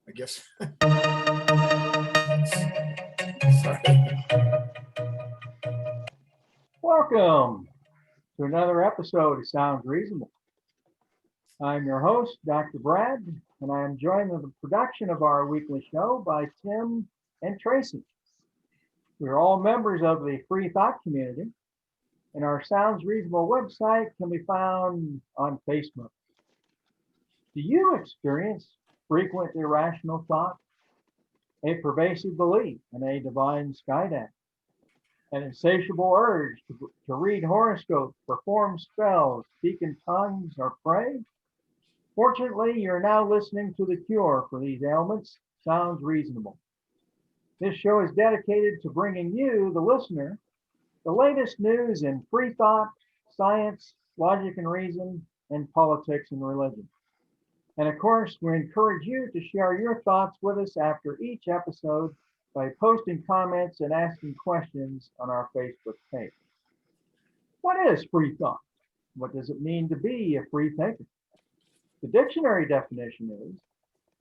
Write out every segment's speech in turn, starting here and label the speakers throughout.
Speaker 1: I guess. Sorry.
Speaker 2: Welcome to another episode of Sounds Reasonable. I'm your host, Dr. Brad, and I am joined in the production of our weekly show by Tim and Tracy. We're all members of the Free Thought community, and our Sounds Reasonable website can be found on Facebook. Do you experience frequent irrational thought, a pervasive belief in a divine skydive, an insatiable urge to read horoscopes, perform spells, speak in tongues, or pray? Fortunately, you're now listening to the cure for these ailments. Sounds Reasonable. This show is dedicated to bringing you, the listener, the latest news in free thought, science, logic and reason, and politics and religion. And of course, we encourage you to share your thoughts with us after each episode by posting comments and asking questions on our Facebook page. What is free thought? What does it mean to be a free thinker? The dictionary definition is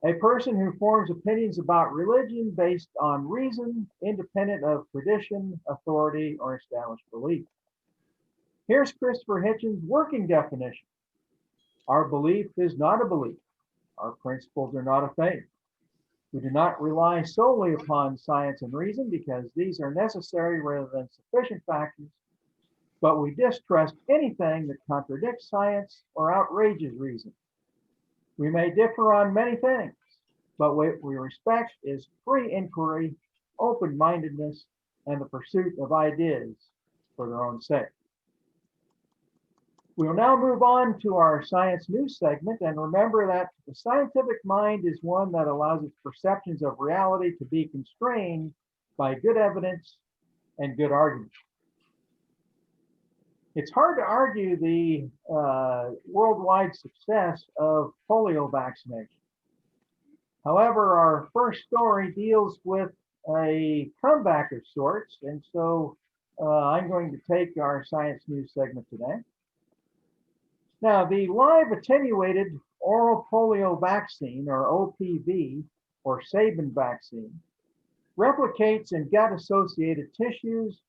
Speaker 2: a person who forms opinions about religion based on reason, independent of tradition, authority, or established belief. Here's Christopher Hitchens' working definition. Our belief is not a belief. Our principles are not a faith. We do not rely solely upon science and reason because these are necessary rather than sufficient factors, but we distrust anything that contradicts science or outrages reason. We may differ on many things, but what we respect is free inquiry, open-mindedness, and the pursuit of ideas for their own sake. We will now move on to our science news segment, and remember that the scientific mind is one that allows its perceptions of reality to be constrained by good evidence and good arguments. It's hard to argue the worldwide success of polio vaccination. However, our first story deals with a comeback of sorts, and so I'm going to take our science news segment today. Now, the live attenuated oral polio vaccine, or OPV, or Sabin vaccine, replicates in gut-associated tissues,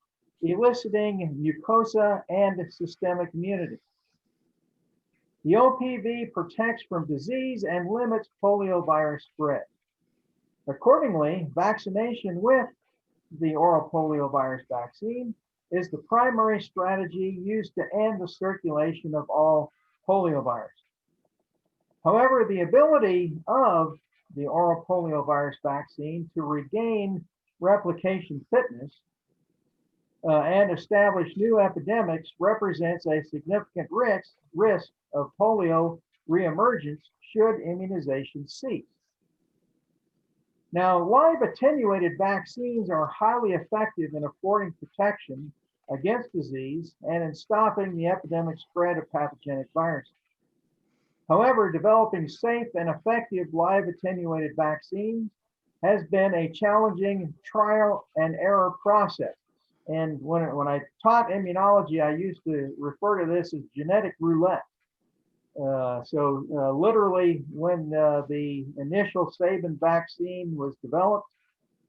Speaker 2: eliciting mucosa and systemic immunity. The OPV protects from disease and limits poliovirus spread. Accordingly, vaccination with the oral poliovirus vaccine is the primary strategy used to end the circulation of all poliovirus. However, the ability of the oral poliovirus vaccine to regain replication fitness and establish new epidemics represents a significant risk of polio reemergence should immunization cease. Now, live attenuated vaccines are highly effective in affording protection against disease and in stopping the epidemic spread of pathogenic viruses. However, developing safe and effective live attenuated vaccines has been a challenging trial and error process. And when I taught immunology, I used to refer to this as genetic roulette. Literally, when the initial Sabin vaccine was developed,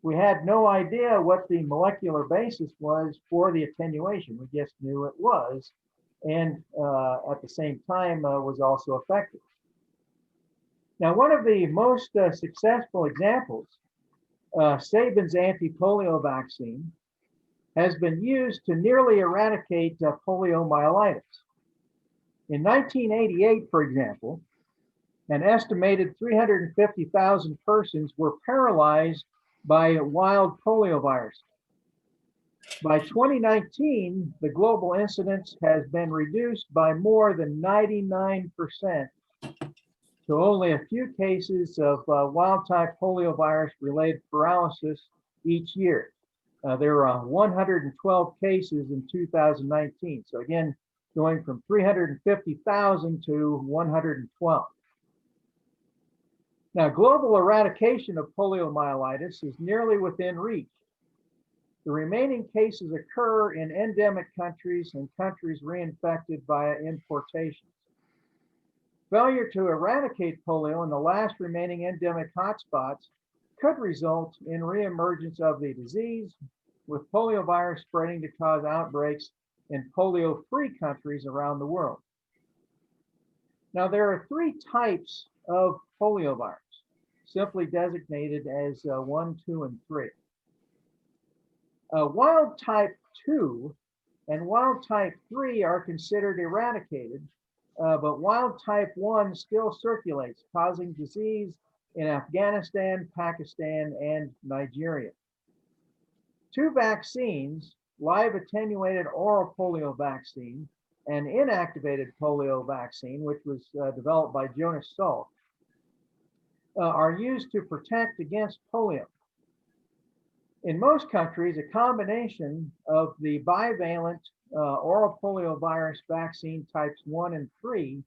Speaker 2: we had no idea what the molecular basis was for the attenuation. We just knew it was, and at the same time was also effective. Now, one of the most successful examples, Sabin's anti-polio vaccine, has been used to nearly eradicate poliomyelitis. In 1988, for example, an estimated 350,000 persons were paralyzed by wild poliovirus. By 2019, the global incidence has been reduced by more than 99% to only a few cases of wild-type poliovirus-related paralysis each year. There were 112 cases in 2019. So again, going from 350,000 to 112. Now, global eradication of poliomyelitis is nearly within reach. The remaining cases occur in endemic countries and countries reinfected via importations. Failure to eradicate polio in the last remaining endemic hotspots could result in reemergence of the disease, with poliovirus spreading to cause outbreaks in polio-free countries around the world. Now, there are three types of poliovirus, simply designated as 1, 2, and 3. Wild type 2 and wild type 3 are considered eradicated, but wild type 1 still circulates, causing disease in Afghanistan, Pakistan, and Nigeria. Two vaccines, live attenuated oral polio vaccine and inactivated polio vaccine, which was developed by Jonas Salk, are used to protect against polio. In most countries, a combination of the bivalent oral poliovirus vaccine types 1 and 3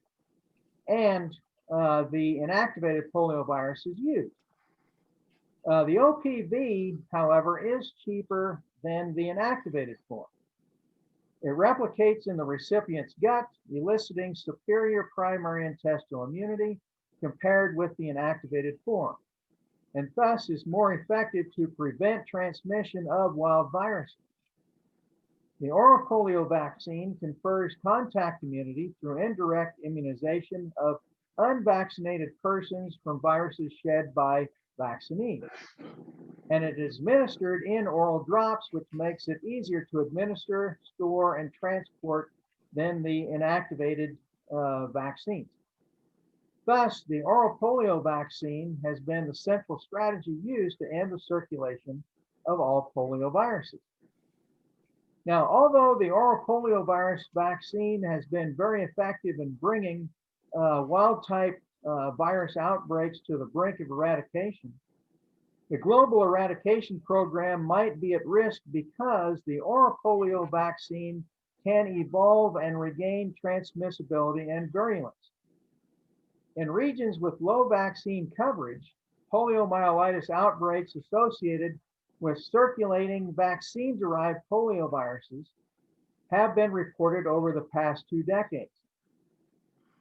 Speaker 2: and the inactivated poliovirus is used. The OPV, however, is cheaper than the inactivated form. It replicates in the recipient's gut, eliciting superior primary intestinal immunity compared with the inactivated form, and thus is more effective to prevent transmission of wild viruses. The oral polio vaccine confers contact immunity through indirect immunization of unvaccinated persons from viruses shed by vaccinees. And it is administered in oral drops, which makes it easier to administer, store, and transport than the inactivated vaccines. Thus, the oral polio vaccine has been the central strategy used to end the circulation of all polioviruses. Now, although the oral poliovirus vaccine has been very effective in bringing wild-type virus outbreaks to the brink of eradication, the global eradication program might be at risk because the oral polio vaccine can evolve and regain transmissibility and virulence. In regions with low vaccine coverage, poliomyelitis outbreaks associated with circulating vaccine-derived polioviruses have been reported over the past 2 decades.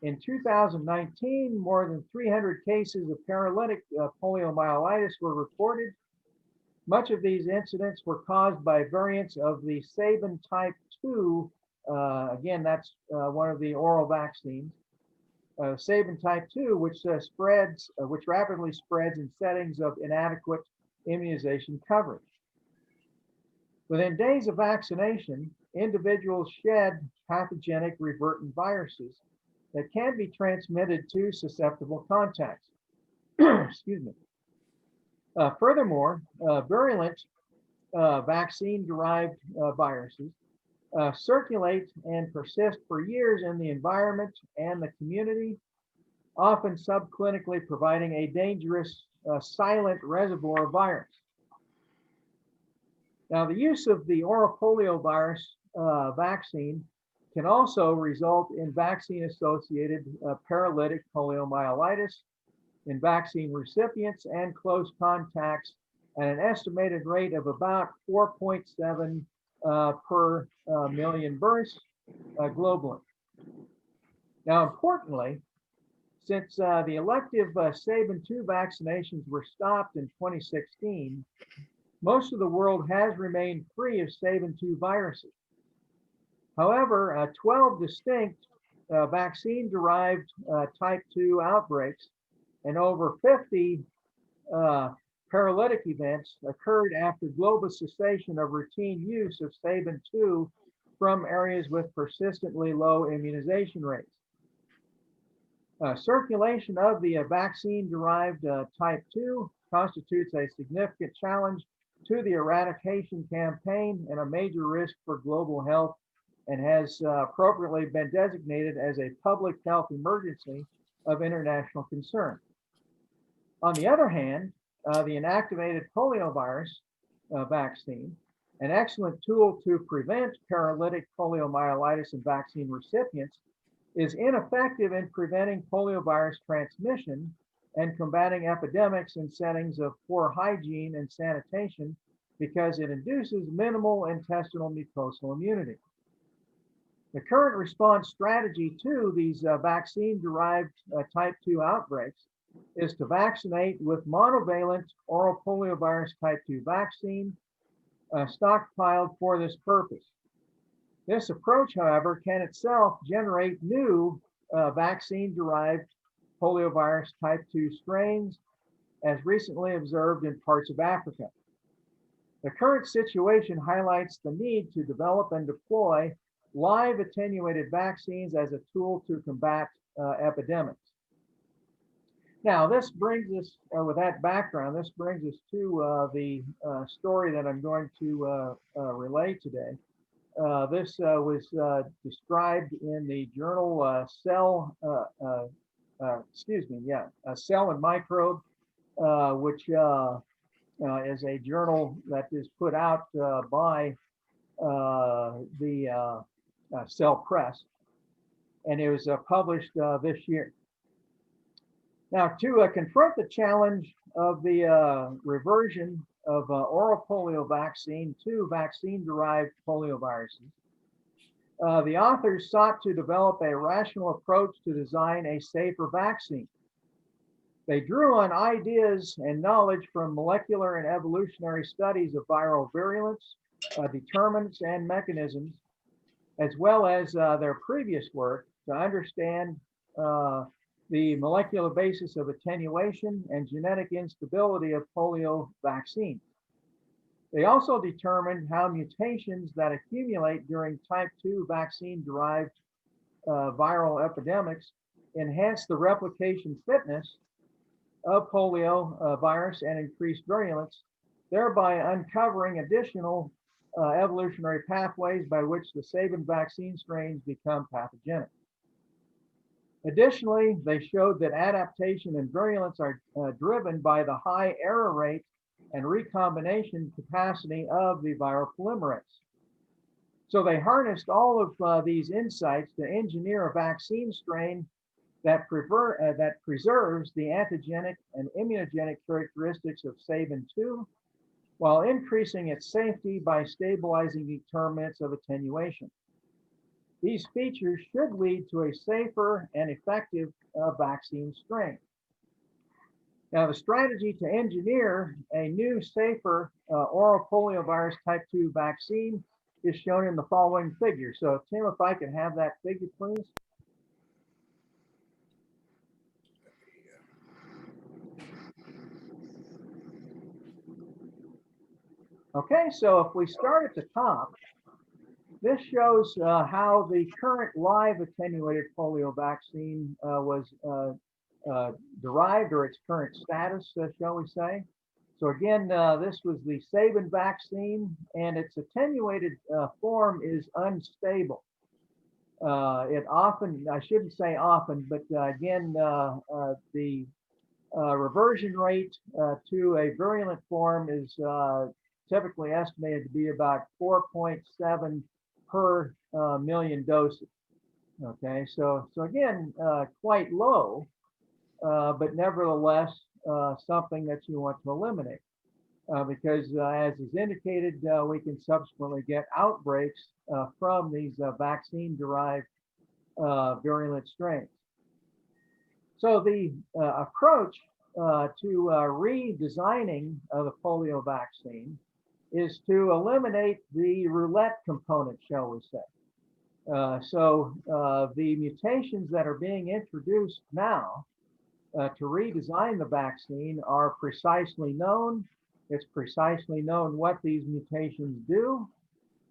Speaker 2: In 2019, more than 300 cases of paralytic poliomyelitis were reported. Much of these incidents were caused by variants of the Sabin type 2, again, that's one of the oral vaccines, Sabin type 2, which rapidly spreads in settings of inadequate immunization coverage. Within days of vaccination, individuals shed pathogenic revertant viruses that can be transmitted to susceptible contacts. Excuse me. Furthermore, virulent vaccine-derived viruses circulate and persist for years in the environment and the community, often subclinically providing a dangerous silent reservoir of virus. Now, the use of the oral poliovirus vaccine can also result in vaccine-associated paralytic poliomyelitis in vaccine recipients and close contacts at an estimated rate of about 4.7 per million births globally. Now, importantly, since the elective Sabin 2 vaccinations were stopped in 2016, most of the world has remained free of Sabin 2 viruses. However, 12 distinct vaccine-derived type 2 outbreaks and over 50 paralytic events occurred after global cessation of routine use of Sabin 2 from areas with persistently low immunization rates. Circulation of the vaccine-derived type 2 constitutes a significant challenge to the eradication campaign and a major risk for global health, and has appropriately been designated as a public health emergency of international concern. On the other hand, the inactivated poliovirus vaccine, an excellent tool to prevent paralytic poliomyelitis in vaccine recipients, is ineffective in preventing poliovirus transmission and combating epidemics in settings of poor hygiene and sanitation because it induces minimal intestinal mucosal immunity. The current response strategy to these vaccine-derived type 2 outbreaks is to vaccinate with monovalent oral poliovirus type 2 vaccine stockpiled for this purpose. This approach, however, can itself generate new vaccine-derived poliovirus type 2 strains, as recently observed in parts of Africa. The current situation highlights the need to develop and deploy live attenuated vaccines as a tool to combat epidemics. Now, this brings us, with that background, this brings us to the story that I'm going to relay today. This was described in the journal Cell and Microbe, which is a journal that is put out by the Cell Press, and it was published this year. Now, to confront the challenge of the reversion of oral polio vaccine to vaccine-derived polioviruses, the authors sought to develop a rational approach to design a safer vaccine. They drew on ideas and knowledge from molecular and evolutionary studies of viral virulence, determinants, and mechanisms, as well as their previous work to understand the molecular basis of attenuation and genetic instability of polio vaccines. They also determined how mutations that accumulate during type 2 vaccine-derived viral epidemics enhance the replication fitness of polio virus and increase virulence, thereby uncovering additional evolutionary pathways by which the Sabin vaccine strains become pathogenic. Additionally, they showed that adaptation and virulence are driven by the high error rate and recombination capacity of the viral polymerase. So they harnessed all of these insights to engineer a vaccine strain that preserves the antigenic and immunogenic characteristics of Sabin-2 while increasing its safety by stabilizing determinants of attenuation. These features should lead to a safer and effective vaccine strain. Now, the strategy to engineer a new, safer oral poliovirus type 2 vaccine is shown in the following figure. So, Tim, if I could have that figure, please. Okay, so if we start at the top, this shows how the current live attenuated polio vaccine was derived, or its current status, shall we say. So again, this was the Sabin vaccine, and its attenuated form is unstable. It often, I shouldn't say often, but again, the reversion rate to a virulent form is typically estimated to be about 4.7 per million doses. Okay, so again, quite low, but nevertheless something that you want to eliminate because as is indicated, we can subsequently get outbreaks from these vaccine-derived virulent strains. So the approach to redesigning the polio vaccine is to eliminate the roulette component, shall we say. So the mutations that are being introduced now to redesign the vaccine are precisely known. It's precisely known what these mutations do,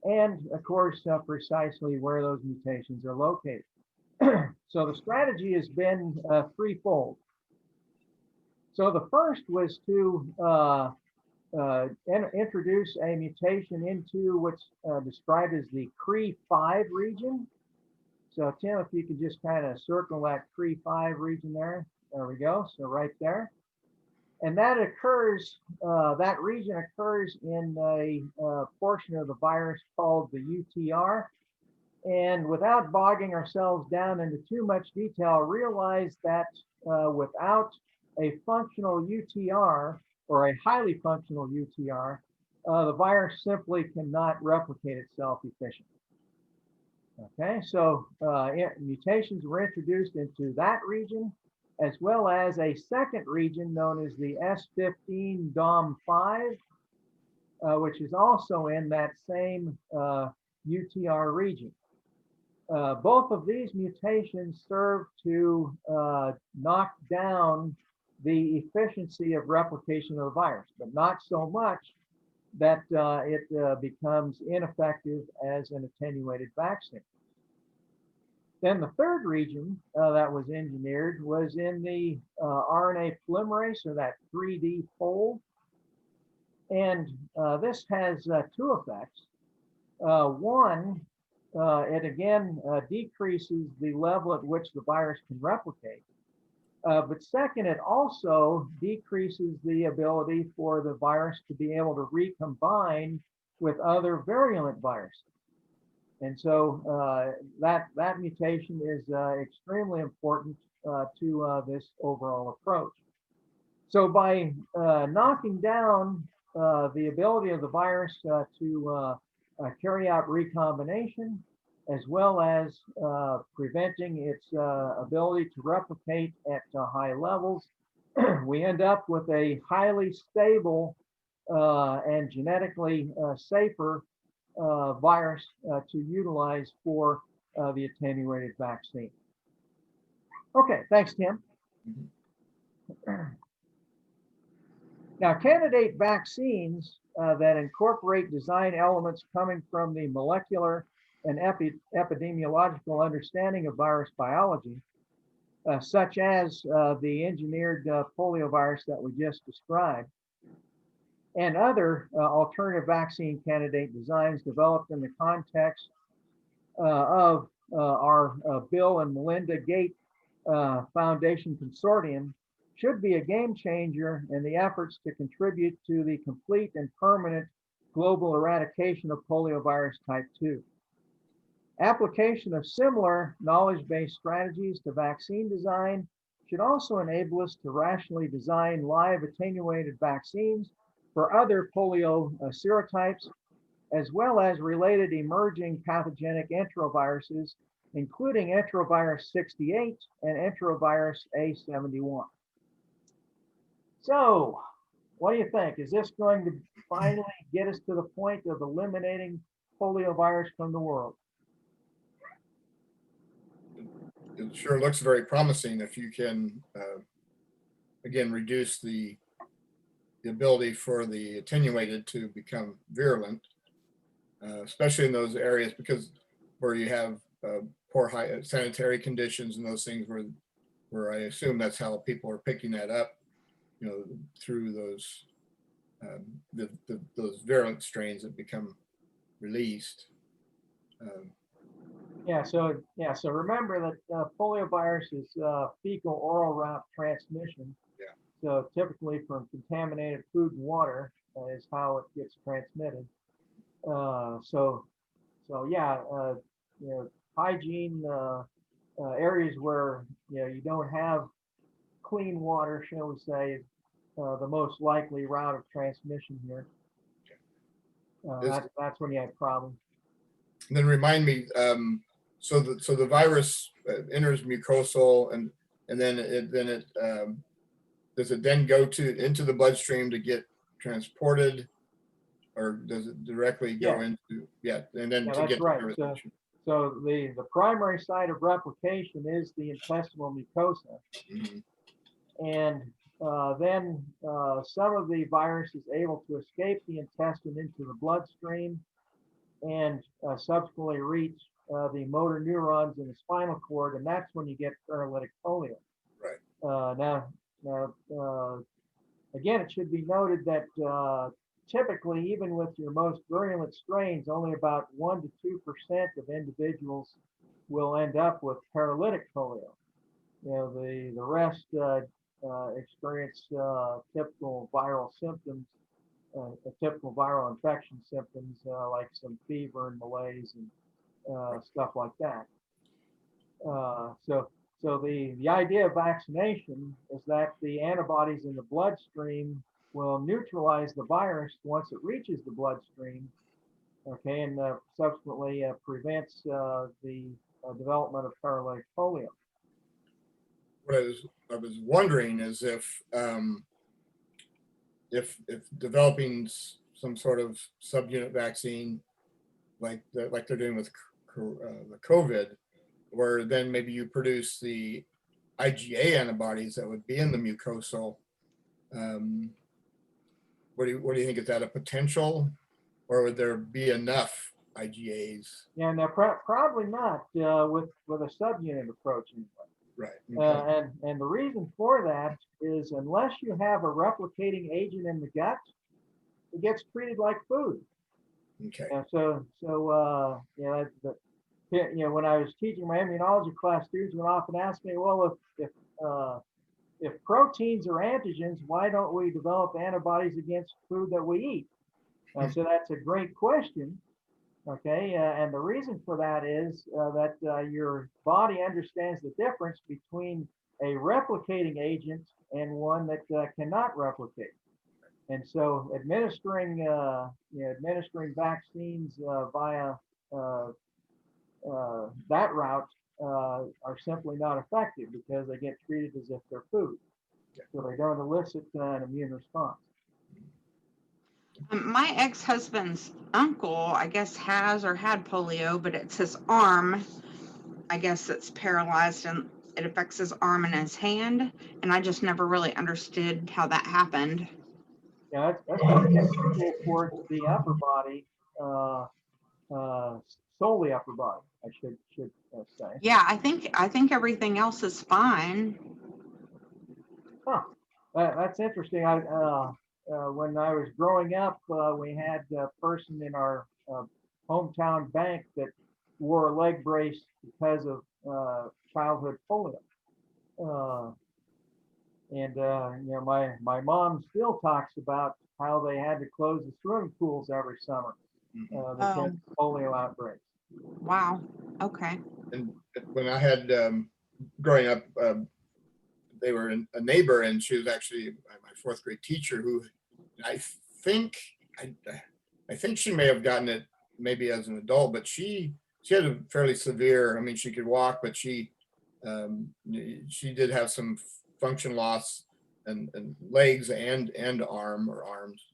Speaker 2: and of course, precisely where those mutations are located. So the strategy has been threefold. So the first was to introduce a mutation into what's described as the CRE5 region. So Tim, if you could just kind of circle that CRE5 region there. There we go, so right there. And that occurs, that region occurs in a portion of the virus called the UTR. And without bogging ourselves down into too much detail, realize that without a functional UTR, or a highly functional UTR, the virus simply cannot replicate itself efficiently. Okay, so mutations were introduced into that region, as well as a second region known as the S15 DOM5, which is also in that same UTR region. Both of these mutations serve to knock down the efficiency of replication of the virus, but not so much that it becomes ineffective as an attenuated vaccine. Then the third region that was engineered was in the RNA polymerase, or that 3D fold. And this has two effects. One, it again decreases the level at which the virus can replicate. But second, it also decreases the ability for the virus to be able to recombine with other virulent viruses. And so that mutation is extremely important to this overall approach. So by knocking down the ability of the virus to carry out recombination, as well as preventing its ability to replicate at high levels, we end up with a highly stable and genetically safer virus to utilize for the attenuated vaccine. Okay, thanks, Tim. Now, candidate vaccines that incorporate design elements coming from the molecular and epidemiological understanding of virus biology, such as the engineered poliovirus that we just described, and other alternative vaccine candidate designs developed in the context of our Bill and Melinda Gates Foundation Consortium, should be a game changer in the efforts to contribute to the complete and permanent global eradication of poliovirus type 2. Application of similar knowledge-based strategies to vaccine design should also enable us to rationally design live attenuated vaccines for other polio serotypes, as well as related emerging pathogenic enteroviruses, including enterovirus 68 and enterovirus A71. So, what do you think? Is this going to finally get us to the point of eliminating poliovirus from the world?
Speaker 1: It sure looks very promising if you can, again, reduce the ability for the attenuated to become virulent, especially in those areas because where you have poor sanitary conditions and those things where I assume that's how people are picking that up, you know, through those those virulent strains that become released.
Speaker 2: So remember that poliovirus is fecal oral route transmission.
Speaker 1: Yeah.
Speaker 2: So typically from contaminated food and water is how it gets transmitted. Hygiene areas where you don't have clean water, shall we say, the most likely route of transmission here. That's when you have problems.
Speaker 1: And then remind me, so the virus enters mucosal, and then it does it then go into the bloodstream to get transported, or does it directly go into and then to get
Speaker 2: right.
Speaker 1: to
Speaker 2: So the primary site of replication is the intestinal mucosa, and then some of the virus is able to escape the intestine into the bloodstream and subsequently reach the motor neurons in the spinal cord, and that's when you get paralytic polio.
Speaker 1: Right.
Speaker 2: Again, it should be noted that typically, even with your most virulent strains, only about 1 to 2% of individuals will end up with paralytic polio. The rest experience typical viral symptoms, typical viral infection symptoms like some fever and malaise and stuff like that. So the idea of vaccination is that the antibodies in the bloodstream will neutralize the virus once it reaches the bloodstream, okay, and subsequently prevents the development of paralytic polio.
Speaker 1: What I was wondering is if developing some sort of subunit vaccine like they're doing with the COVID, where then maybe you produce the IgA antibodies that would be in the mucosal. What do you think? Is that a potential, or would there be enough IgAs?
Speaker 2: Yeah, now probably not with a subunit approach anyway.
Speaker 1: Right. Okay.
Speaker 2: And the reason for that is unless you have a replicating agent in the gut, it gets treated like food.
Speaker 1: Okay.
Speaker 2: When I was teaching my immunology class, students would often ask me, well, if proteins are antigens, why don't we develop antibodies against food that we eat? So that's a great question. Okay, and the reason for that is that your body understands the difference between a replicating agent and one that cannot replicate. And so administering vaccines via that route are simply not effective because they get treated as if they're food. So they don't elicit an immune response.
Speaker 3: My ex-husband's uncle, I guess, has or had polio, but it's his arm, I guess, that's paralyzed, and it affects his arm and his hand. And I just never really understood how that happened.
Speaker 2: Yeah, that's typical for the upper body, solely upper body, I should say.
Speaker 3: Yeah, I think everything else is fine.
Speaker 2: Huh. That's interesting. When I was growing up, we had a person in our hometown bank that wore a leg brace because of childhood polio. My mom still talks about how they had to close the swimming pools every summer because of polio outbreaks.
Speaker 3: Wow. Okay.
Speaker 1: And when I had growing up, they were a neighbor, and she was actually my fourth grade teacher, who I think she may have gotten it maybe as an adult, but she had a fairly severe. I mean, she could walk, but she did have some function loss and legs and arms.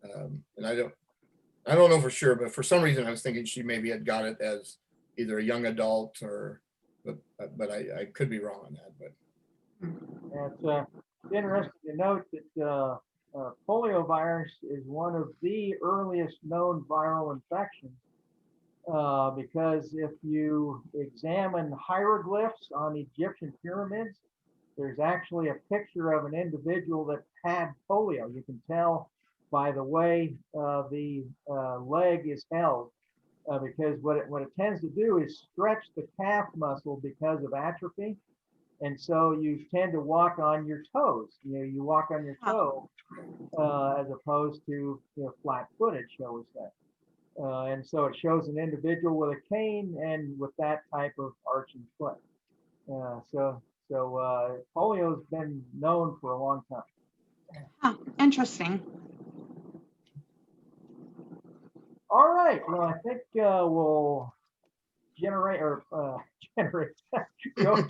Speaker 1: And I don't know for sure, but for some reason I was thinking she maybe had got it as either a young adult but I could be wrong on that. But
Speaker 2: it's interesting to note that poliovirus is one of the earliest known viral infections because if you examine hieroglyphs on Egyptian pyramids, there's actually a picture of an individual that had polio. You can tell by the way the leg is held because what it tends to do is stretch the calf muscle because of atrophy. And so you tend to walk on your toes. You walk on your toe as opposed to flat-footed, shall we say. And so it shows an individual with a cane and with that type of arching foot. So polio's been known for a long time.
Speaker 3: Huh, interesting.
Speaker 2: All right. Well, I think we'll go to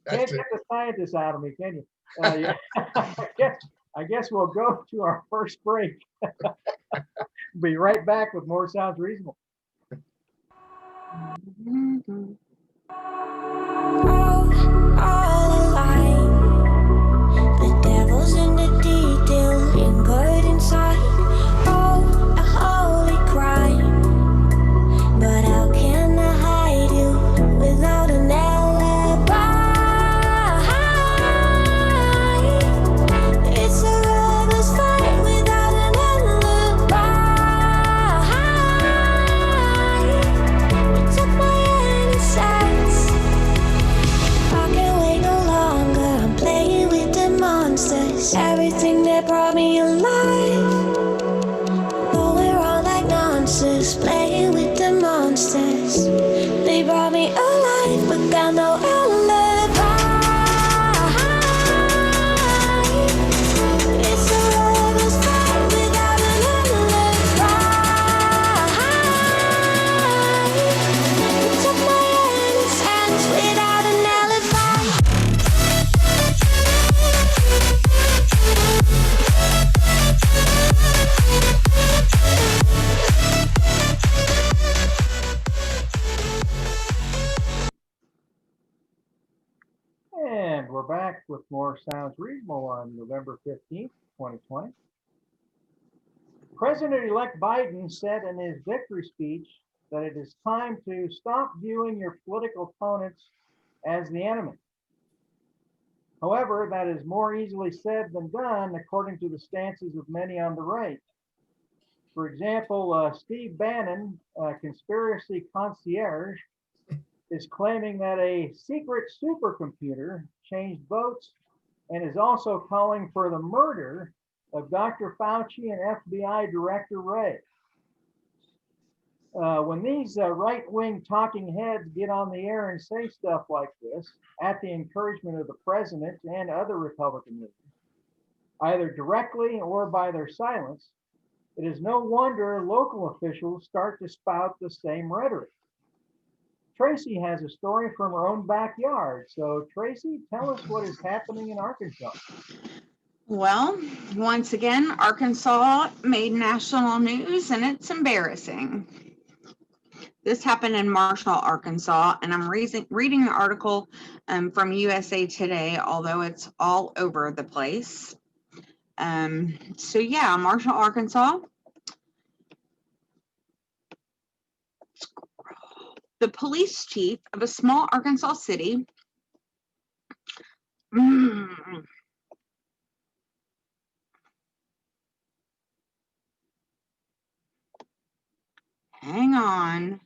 Speaker 2: can't get the scientist out of me, can you? I guess we'll go to our first break. Be right back with more Sounds Reasonable.
Speaker 3: Mm-hmm.
Speaker 4: All alive. The devil's in the detail, lingered inside. Oh, a holy crime. But how can I hide you without an alibi? It's a lover's fight without an alibi. You took my innocence. I can't wait no longer. I'm playing with the monsters. Everything that brought me alive. But we're all like monsters, playing with the monsters. They brought me alive, but got no alibi. It's a lover's fight without an alibi.
Speaker 2: with more Sounds Reasonable on November 15th, 2020. President-elect Biden said in his victory speech that it is time to stop viewing your political opponents as the enemy. However, that is more easily said than done, according to the stances of many on the right. For example, Steve Bannon, conspiracy concierge, is claiming that a secret supercomputer changed votes and is also calling for the murder of Dr. Fauci and FBI Director Wray. When these right-wing talking heads get on the air and say stuff like this at the encouragement of the president and other Republican leaders, either directly or by their silence, it is no wonder local officials start to spout the same rhetoric. Tracy has a story from her own backyard. So Tracy, tell us what is happening in Arkansas.
Speaker 3: Well, once again, Arkansas made national news, and it's embarrassing. This happened in Marshall, Arkansas, and I'm reading the article from USA Today, although it's all over the place. So yeah, Marshall, Arkansas. The police chief of a small Arkansas city hang on.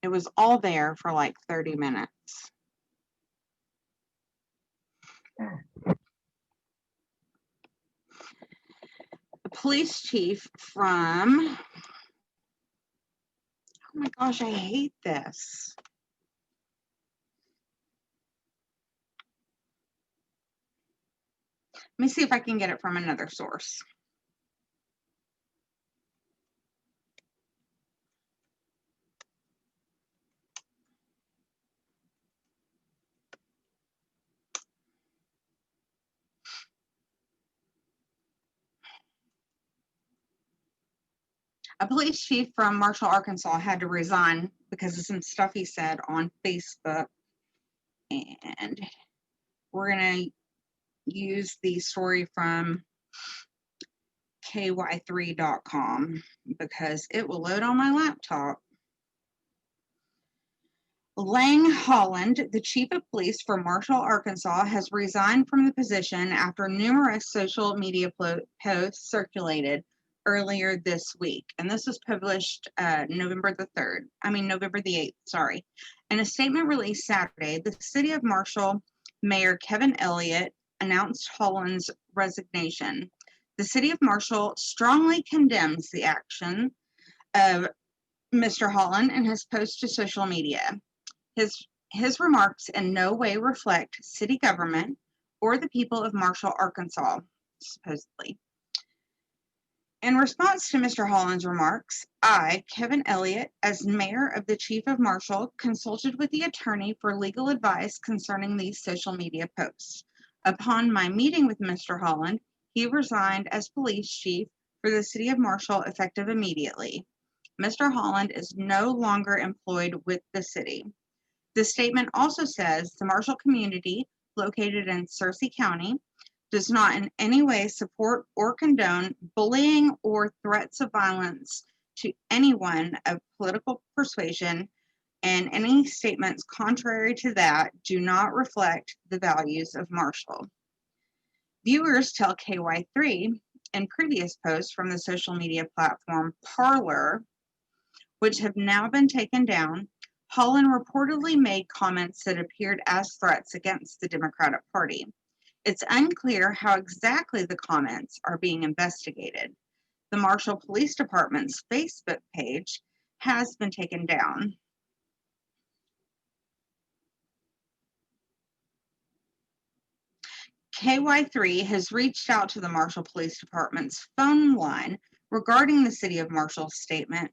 Speaker 3: It was all there for like 30 minutes. The police chief from, oh my gosh, I hate this. Let me see if I can get it from another source. A police chief from Marshall, Arkansas had to resign because of some stuff he said on Facebook. And we're going to use the story from ky3.com because it will load on my laptop. Lang Holland, the chief of police for Marshall, Arkansas, has resigned from the position after numerous social media posts circulated earlier this week. And this was published November the 8th, sorry. In a statement released Saturday, the city of Marshall Mayor Kevin Elliott announced Holland's resignation. The city of Marshall strongly condemns the action of Mr. Holland in his post to social media. His remarks in no way reflect city government or the people of Marshall, Arkansas, supposedly. In response to Mr. Holland's remarks, I, Kevin Elliott, as mayor of the chief of Marshall, consulted with the attorney for legal advice concerning these social media posts. Upon my meeting with Mr. Holland, he resigned as police chief for the city of Marshall effective immediately. Mr. Holland is no longer employed with the city. The statement also says the Marshall community, located in Searcy County, does not in any way support or condone bullying or threats of violence to anyone of political persuasion, and any statements contrary to that do not reflect the values of Marshall. Viewers tell KY3 in previous posts from the social media platform Parler, which have now been taken down, Holland reportedly made comments that appeared as threats against the Democratic Party. It's unclear how exactly the comments are being investigated. The Marshall Police Department's Facebook page has been taken down. KY3 has reached out to the Marshall Police Department's phone line regarding the City of Marshall's statement,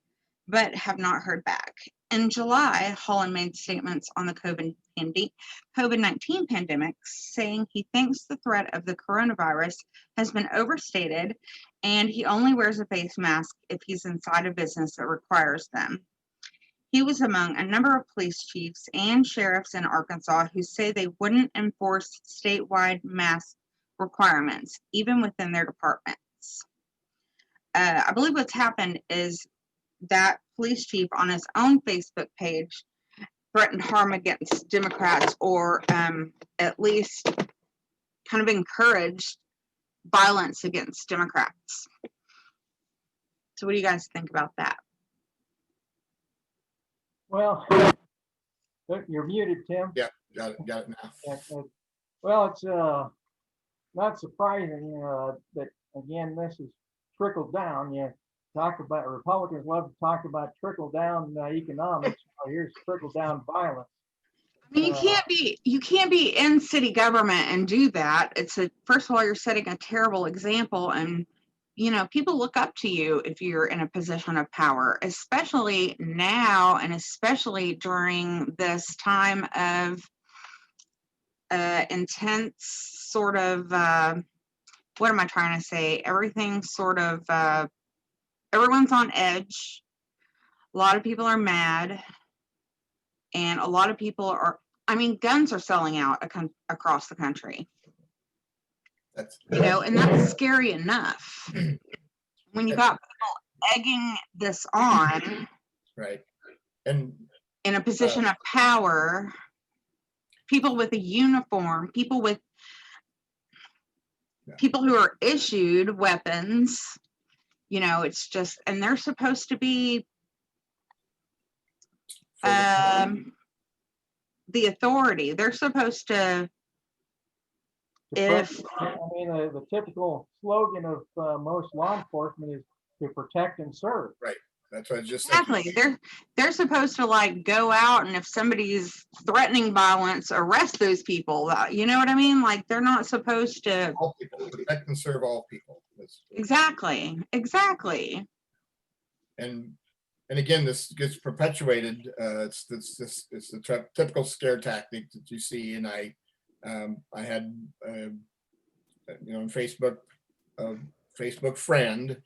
Speaker 3: but have not heard back. In July, Holland made statements on the COVID-19 pandemic, saying he thinks the threat of the coronavirus has been overstated and he only wears a face mask if he's inside a business that requires them. He was among a number of police chiefs and sheriffs in Arkansas who say they wouldn't enforce statewide mask requirements, even within their departments. I believe what's happened is that police chief on his own Facebook page threatened harm against Democrats, or at least kind of encouraged violence against Democrats. So what do you guys think about that?
Speaker 2: Well, you're muted, Tim.
Speaker 1: Yeah, got it now.
Speaker 2: Well, it's not surprising that, again, this is trickled down. You talk about, Republicans love to talk about trickle down economics. Well, here's trickle down violence.
Speaker 3: I mean, you can't be in city government and do that. First of all, you're setting a terrible example, and people look up to you if you're in a position of power, especially now, and especially during this time of intense sort of, what am I trying to say? Everything's sort of, everyone's on edge. A lot of people are mad. And a lot of people guns are selling out across the country. And that's scary enough. When you got people egging this on,
Speaker 1: right, and
Speaker 3: in a position of power, people with a uniform, people who are issued weapons, it's just, and they're supposed to be the authority. They're supposed to,
Speaker 2: the typical slogan of most law enforcement is to protect and serve.
Speaker 1: Right. That's what I just
Speaker 3: exactly. They're supposed to go out, and if somebody's threatening violence, arrest those people. You know what I mean? They're not supposed to.
Speaker 1: All people, protect and serve all people.
Speaker 3: Exactly.
Speaker 1: And again, this gets perpetuated. It's the typical scare tactic that you see. And I had on Facebook, Facebook friend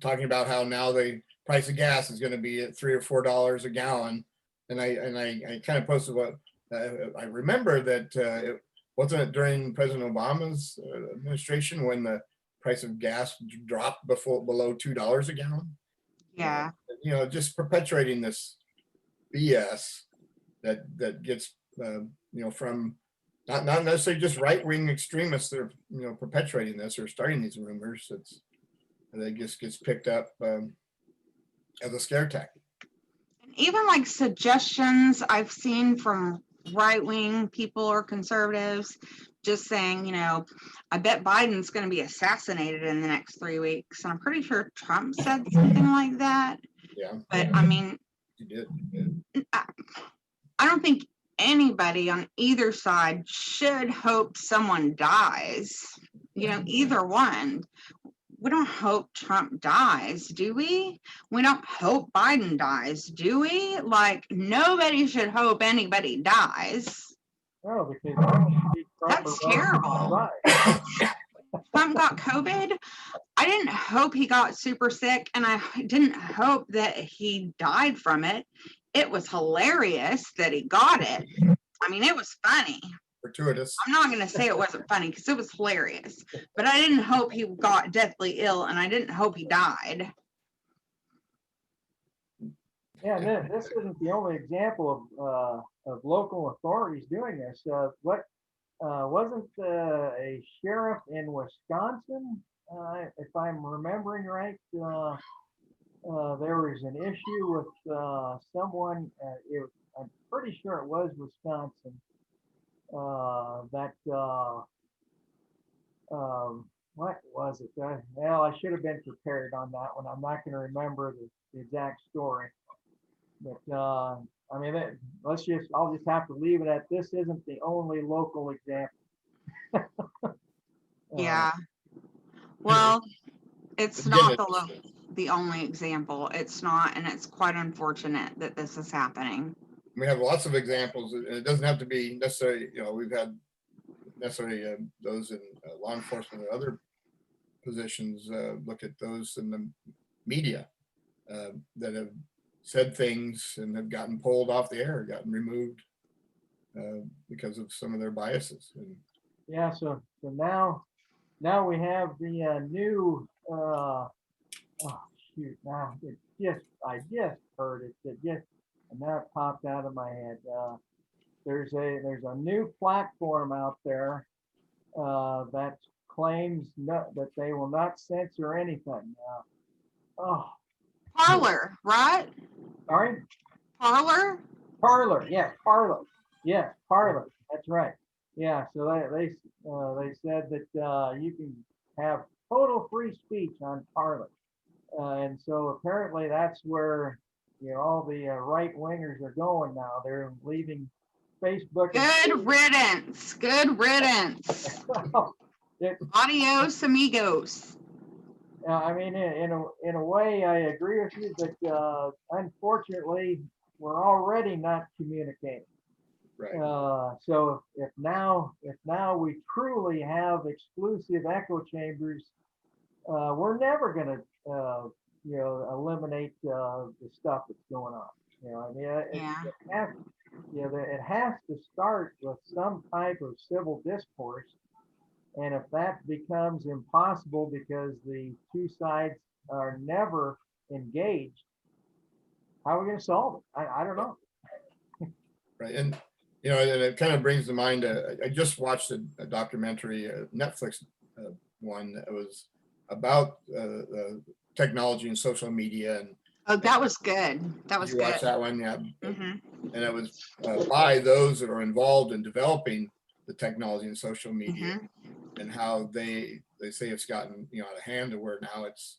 Speaker 1: talking about how now the price of gas is going to be at $3 or $4 a gallon. And I kind of posted what I remember that wasn't it during President Obama's administration when the price of gas dropped below $2 a gallon.
Speaker 3: Yeah.
Speaker 1: Just perpetuating this BS that gets from not necessarily just right-wing extremists that are perpetuating this or starting these rumors. That just gets picked up as a scare tactic.
Speaker 3: Even suggestions I've seen from right-wing people or conservatives just saying, I bet Biden's going to be assassinated in the next 3 weeks. And I'm pretty sure Trump said something like that.
Speaker 1: Yeah.
Speaker 3: But
Speaker 1: He did.
Speaker 3: I don't think anybody on either side should hope someone dies. Either one. We don't hope Trump dies, do we? We don't hope Biden dies, do we? Nobody should hope anybody dies.
Speaker 2: No, because
Speaker 3: that's terrible. Trump got COVID. I didn't hope he got super sick, and I didn't hope that he died from it. It was hilarious that he got it. It was funny.
Speaker 1: Fortuitous.
Speaker 3: I'm not going to say it wasn't funny because it was hilarious, but I didn't hope he got deathly ill, and I didn't hope he died.
Speaker 2: Yeah, this isn't the only example of local authorities doing this. Wasn't a sheriff in Wisconsin, if I'm remembering right, there was an issue with someone, I'm pretty sure it was Wisconsin, what was it? Well, I should have been prepared on that one. I'm not going to remember the exact story. But I'll just have to leave it at this isn't the only local example.
Speaker 3: Yeah. Well, it's not the local. the only example. It's not, and it's quite unfortunate that this is happening.
Speaker 1: We have lots of examples, and it doesn't have to be necessarily, we've had necessarily those in law enforcement or other positions look at those in the media that have said things and have gotten pulled off the air, gotten removed because of some of their biases. And
Speaker 2: Yeah, so now we have the new oh shoot, now I just heard it. And now it popped out of my head. There's a new platform out there that claims that they will not censor anything. Oh,
Speaker 3: Parlor, right?
Speaker 2: sorry?
Speaker 3: Parlor?
Speaker 2: Parlor, yes, Parlor. Yes, Parlor. That's right. Yeah, so they said that you can have total free speech on Parlor. And so apparently that's where all the right wingers are going now. They're leaving Facebook.
Speaker 3: Good riddance. Good riddance. Adios, amigos.
Speaker 2: I mean, in a way, I agree with you, but unfortunately, we're already not communicating.
Speaker 1: right.
Speaker 2: So if now we truly have exclusive echo chambers, we're never going to eliminate the stuff that's going on. I mean, it has to start with some type of civil discourse. And if that becomes impossible because the two sides are never engaged, how are we going to solve it? I don't know.
Speaker 1: Right. And, and it kind of brings to mind, I just watched a documentary, a Netflix one that was about technology and social media. And
Speaker 3: oh, that was good. That was
Speaker 1: you
Speaker 3: good.
Speaker 1: watched that one? Yeah.
Speaker 3: Mm-hmm.
Speaker 1: And it was by those that are involved in developing the technology and social media, and how they say it's gotten out of hand to where now it's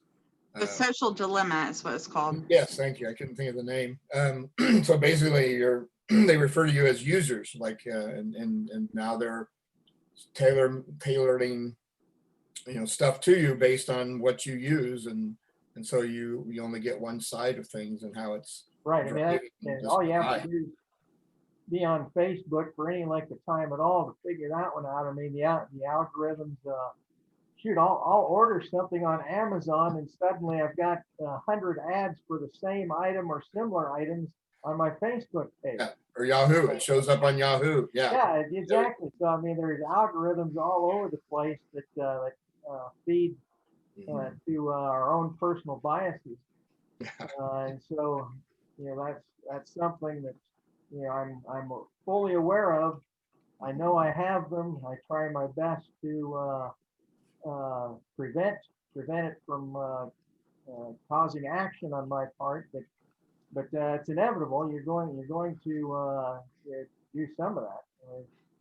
Speaker 3: The social dilemma is what it's called.
Speaker 1: yes, thank you. I couldn't think of the name. So basically, they refer to you as users, like, and now they're tailoring, stuff to you based on what you use, and so you only get one side of things and how it's
Speaker 2: right. I mean, all you have to do is be on Facebook for any length of time at all to figure that one out. I mean, the algorithms. Shoot, I'll order something on Amazon and suddenly I've got 100 ads for the same item or similar items on my Facebook page.
Speaker 1: Yeah. Or Yahoo, it shows up on Yahoo.
Speaker 2: Yeah, exactly. So I mean, there's algorithms all over the place that feed to our own personal biases, and so that's something that I'm fully aware of. I know I have them. I try my best to prevent it from causing action on my part, but it's inevitable. You're going to do some of that.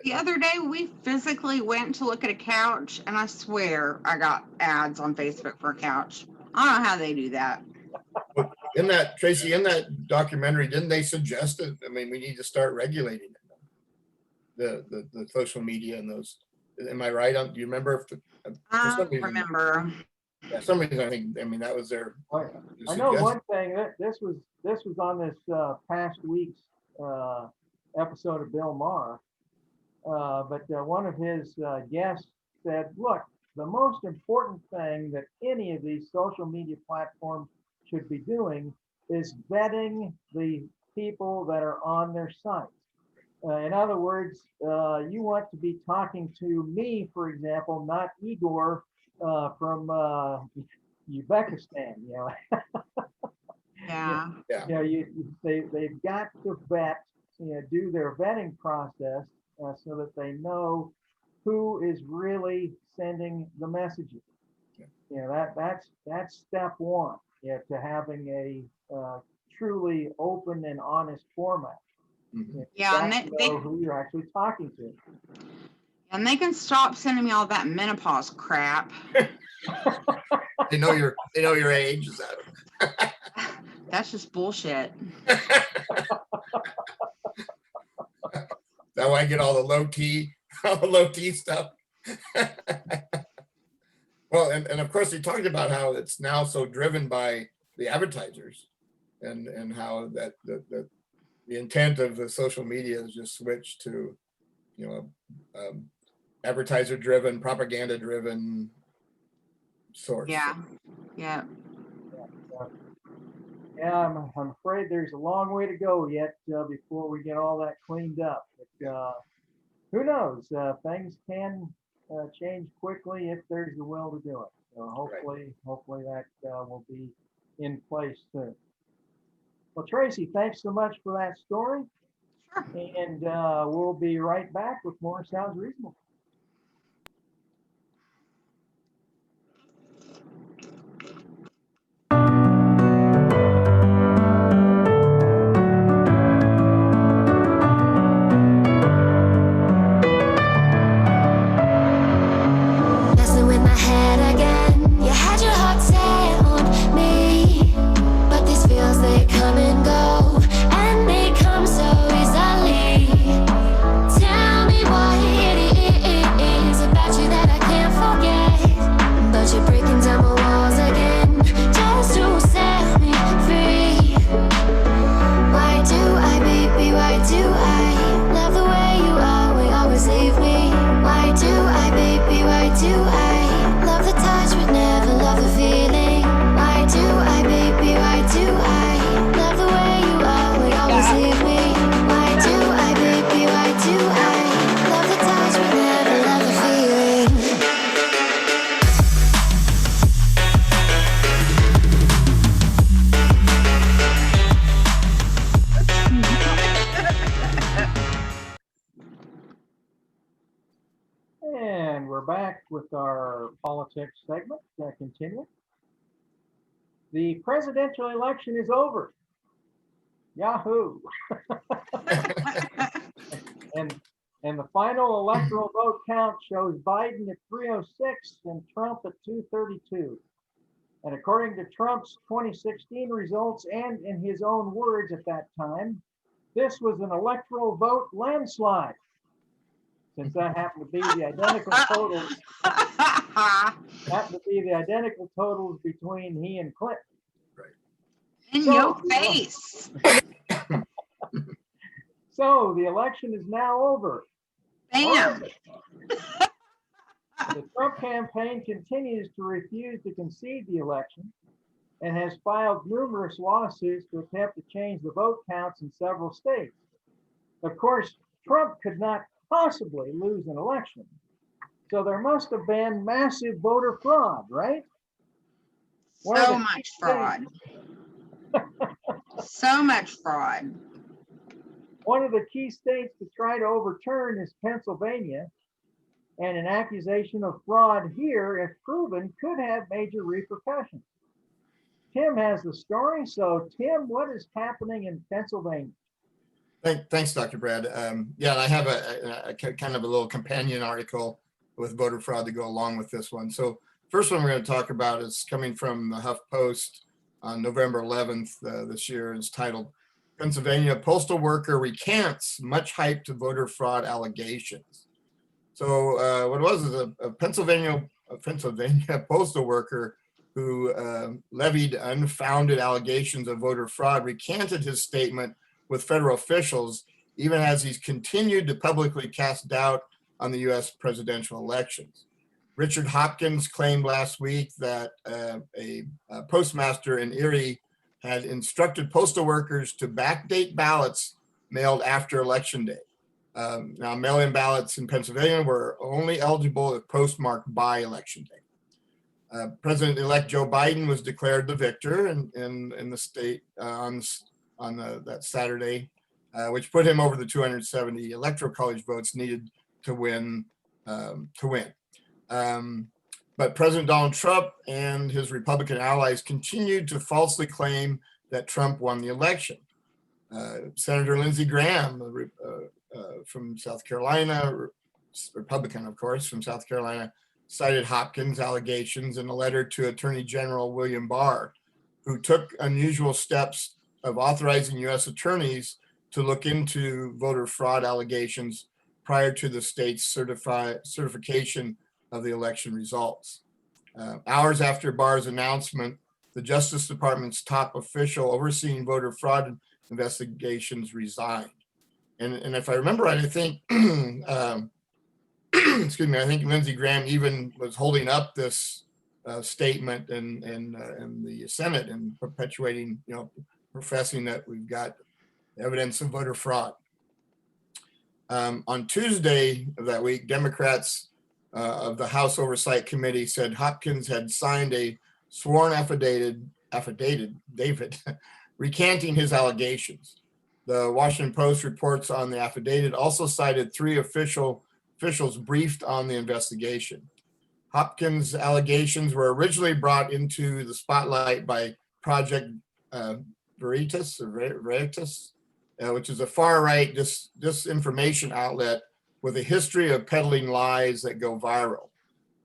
Speaker 3: The other day, we physically went to look at a couch, and I swear I got ads on Facebook for a couch. I don't know how they do that.
Speaker 1: In that, Tracy, in that documentary, didn't they suggest it? I mean, we need to start regulating it, the social media and those. Am I right? Do you remember?
Speaker 3: I don't remember.
Speaker 1: Yeah, some reason I mean that was their.
Speaker 2: I know one thing that this was on this past week's episode of Bill Maher, but one of his guests said, "Look, the most important thing that any of these social media platforms should be doing is vetting the people that are on their sites. In other words, you want to be talking to me, for example, not Igor from Uzbekistan.
Speaker 3: Yeah.
Speaker 2: They've got to vet, do their vetting process so that they know who is really sending the messages. That's step one. To having a truly open and honest format.
Speaker 3: Yeah, and
Speaker 2: they know who you're actually talking to.
Speaker 3: And they can stop sending me all that menopause crap.
Speaker 1: They know your age. Is that?
Speaker 3: That's just bullshit.
Speaker 1: That why I get all the low T stuff. Well, and of course, he talked about how it's now so driven by the advertisers, and how that the intent of the social media is just switched to, you know, advertiser driven, propaganda driven source.
Speaker 3: Yeah. Yeah.
Speaker 2: Yeah, I'm afraid there's a long way to go yet before we get all that cleaned up. But who knows? Things can change quickly if there's the will to do it. So hopefully that will be in place soon. Well, Tracy, thanks so much for that story.
Speaker 3: Sure.
Speaker 2: And we'll be right back with more Sounds Reasonable.
Speaker 4: Messing with my head again. You had your heart set on me, but these feels, they come and go, and they come so easily. Tell me what it is about you that I can't forget, but you're breaking down my walls again just to set me free. Why do I, baby, why do I love the way you always leave me? Why do I, baby, why do I love the touch but never love the feeling? Why do I, baby, why do I love the way you always leave me? Why do I, baby, why do I love the touch but never love the feeling?
Speaker 2: And we're back with our politics segment. Continue. The presidential election is over. Yahoo! And the final electoral vote count shows Biden at 306 and Trump at 232. And according to Trump's 2016 results, and in his own words at that time, this was an electoral vote landslide, since that happened to be the identical totals. Happened to be the identical totals between he and Clinton.
Speaker 3: In your face.
Speaker 2: So the election is now over.
Speaker 3: Bam.
Speaker 2: The Trump campaign continues to refuse to concede the election and has filed numerous lawsuits to attempt to change the vote counts in several states. Of course, Trump could not possibly lose an election, so there must have been massive voter fraud, right?
Speaker 3: So much fraud. So much fraud.
Speaker 2: One of the key states to try to overturn is Pennsylvania, and an accusation of fraud here, if proven, could have major repercussions. Tim has the story. So, Tim, what is happening in Pennsylvania?
Speaker 1: Thanks, Dr. Brad. Yeah, and I have a kind of a little companion article with voter fraud to go along with this one. So first one we're going to talk about is coming from the HuffPost on November 11th this year. It's titled, Pennsylvania Postal Worker Recants Much Hyped Voter Fraud Allegations. So what it was is a Pennsylvania postal worker who levied unfounded allegations of voter fraud recanted his statement with federal officials, even as he's continued to publicly cast doubt on the U.S. presidential elections. Richard Hopkins claimed last week that a postmaster in Erie had instructed postal workers to backdate ballots mailed after Election Day. Now, mail-in ballots in Pennsylvania were only eligible if postmarked by Election Day. President-elect Joe Biden was declared the victor in the state on that Saturday, which put him over the 270 electoral college votes needed to win. But President Donald Trump and his Republican allies continued to falsely claim that Trump won the election. Senator Lindsey Graham from South Carolina, Republican, of course, from South Carolina, cited Hopkins' allegations in a letter to Attorney General William Barr, who took unusual steps of authorizing U.S. attorneys to look into voter fraud allegations prior to the state's certification of the election results. Hours after Barr's announcement, the Justice Department's top official overseeing voter fraud investigations resigned. And if I remember right, I think, excuse me, I think Lindsey Graham even was holding up this statement in the Senate and perpetuating, professing that we've got evidence of voter fraud. On Tuesday of that week, Democrats of the House Oversight Committee said Hopkins had signed a sworn affidavit, recanting his allegations. The Washington Post reports on the affidavit also cited 3 officials briefed on the investigation. Hopkins' allegations were originally brought into the spotlight by Project Veritas, which is a far-right disinformation outlet with a history of peddling lies that go viral.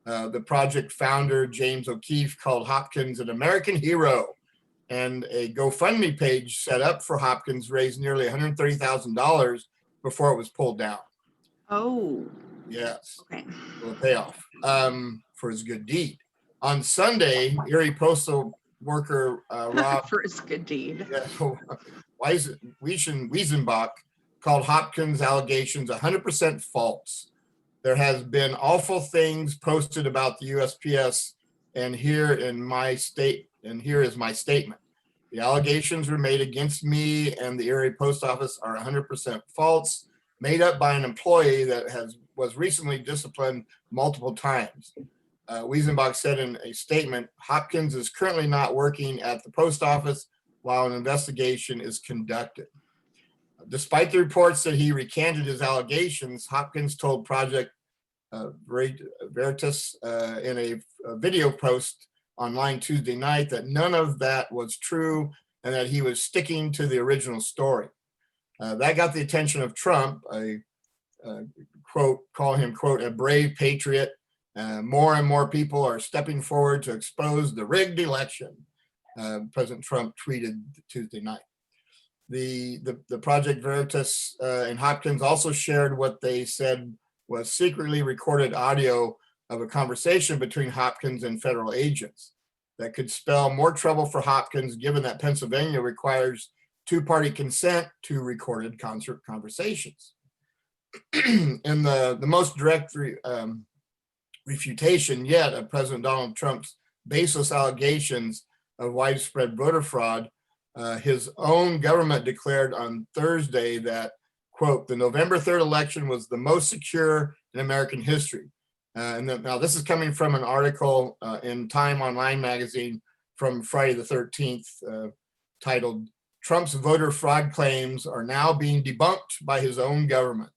Speaker 1: The project founder, James O'Keefe, called Hopkins an American hero, and a GoFundMe page set up for Hopkins raised nearly $130,000 before it was pulled down.
Speaker 3: Oh.
Speaker 1: Yes.
Speaker 3: Okay.
Speaker 1: A payoff for his good deed. On Sunday, Erie postal worker Rob
Speaker 3: For his good deed.
Speaker 1: Wiesenbach called Hopkins' allegations 100% false. There has been awful things posted about the USPS, and here is my statement. The allegations were made against me and the Erie Post Office are 100% false, made up by an employee that was recently disciplined multiple times. Wiesenbach said in a statement, Hopkins is currently not working at the post office while an investigation is conducted. Despite the reports that he recanted his allegations, Hopkins told Project Veritas in a video post online Tuesday night that none of that was true and that he was sticking to the original story. That got the attention of Trump, call him, quote, a brave patriot. More and more people are stepping forward to expose the rigged election, President Trump tweeted Tuesday night. The Project Veritas and Hopkins also shared what they said was secretly recorded audio of a conversation between Hopkins and federal agents that could spell more trouble for Hopkins, given that Pennsylvania requires 2-party consent to recorded conversations. In the most direct refutation yet of President Donald Trump's baseless allegations of widespread voter fraud, his own government declared on Thursday that, quote, the November 3rd election was the most secure in American history. Now this is coming from an article in Time Online magazine from Friday the 13th, titled, Trump's voter fraud claims are now being debunked by his own government.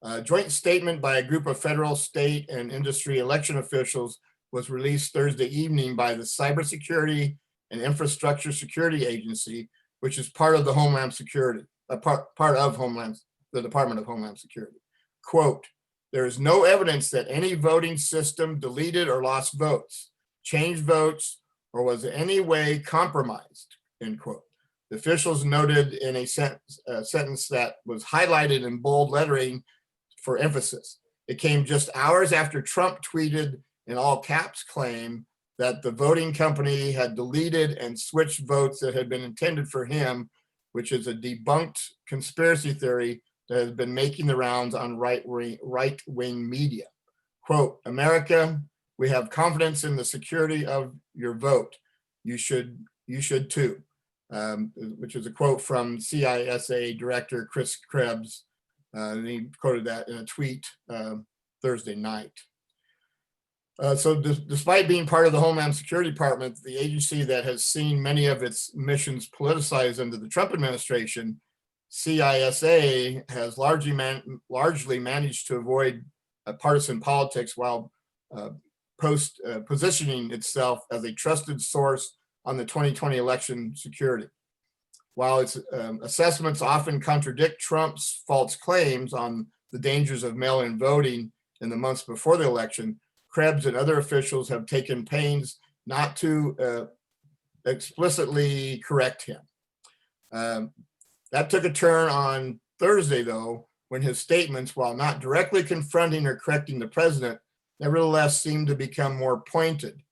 Speaker 1: A joint statement by a group of federal, state, and industry election officials was released Thursday evening by the Cybersecurity and Infrastructure Security Agency, which is part of the Homeland Security, part of the Department of Homeland Security. Quote, there is no evidence that any voting system deleted or lost votes, changed votes, or was in any way compromised, end quote. The officials noted in a sentence that was highlighted in bold lettering for emphasis. It came just hours after Trump tweeted in all caps claim that the voting company had deleted and switched votes that had been intended for him, which is a debunked conspiracy theory that has been making the rounds on right-wing media. Quote, America, we have confidence in the security of your vote. You should too, which is a quote from CISA Director Chris Krebs. And he quoted that in a tweet Thursday night. So despite being part of the Homeland Security Department, the agency that has seen many of its missions politicized under the Trump administration, CISA has largely managed to avoid partisan politics while positioning itself as a trusted source on the 2020 election security. While its assessments often contradict Trump's false claims on the dangers of mail-in voting in the months before the election, Krebs and other officials have taken pains not to explicitly correct him. That took a turn on Thursday, though, when his statements, while not directly confronting or correcting the president, nevertheless seemed to become more pointed.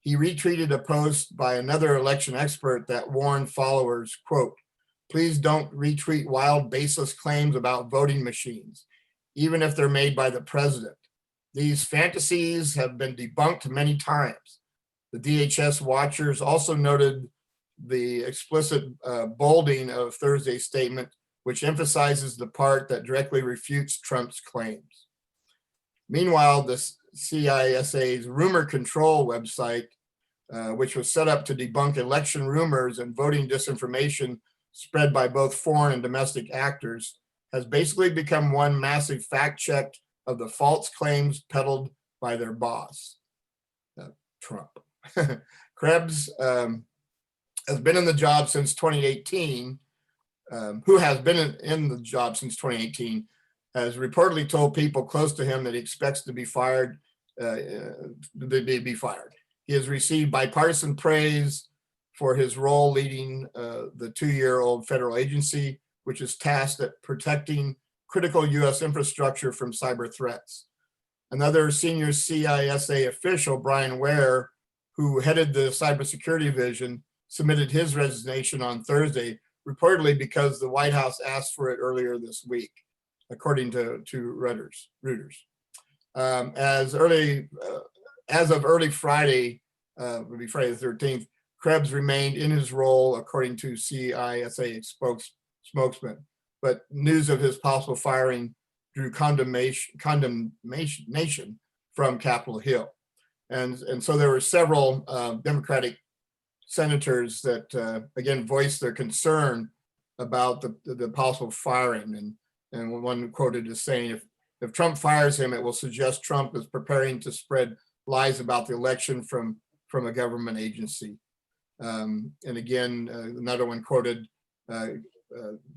Speaker 1: He retweeted a post by another election expert that warned followers, quote, "Please don't retweet wild, baseless claims about voting machines, even if they're made by the president. These fantasies have been debunked many times." The DHS watchers also noted the explicit bolding of Thursday's statement, which emphasizes the part that directly refutes Trump's claims. Meanwhile, the CISA's rumor control website, which was set up to debunk election rumors and voting disinformation spread by both foreign and domestic actors, has basically become one massive fact check of the false claims peddled by their boss, Trump. Krebs has been in the job since 2018, who has been in the job since 2018, has reportedly told people close to him that he expects to be fired. He has received bipartisan praise for his role leading the 2-year-old federal agency, which is tasked at protecting critical U.S. infrastructure from cyber threats. Another senior CISA official, Brian Ware, who headed the cybersecurity division, submitted his resignation on Thursday, reportedly because the White House asked for it earlier this week, according to Reuters. As of early Friday, would be Friday the 13th, Krebs remained in his role, according to CISA spokesman. But news of his possible firing drew condemnation from Capitol Hill. And so there were several Democratic senators that, again, voiced their concern about the possible firing. And one quoted as saying, if Trump fires him, it will suggest Trump is preparing to spread lies about the election from a government agency. And again, another one quoted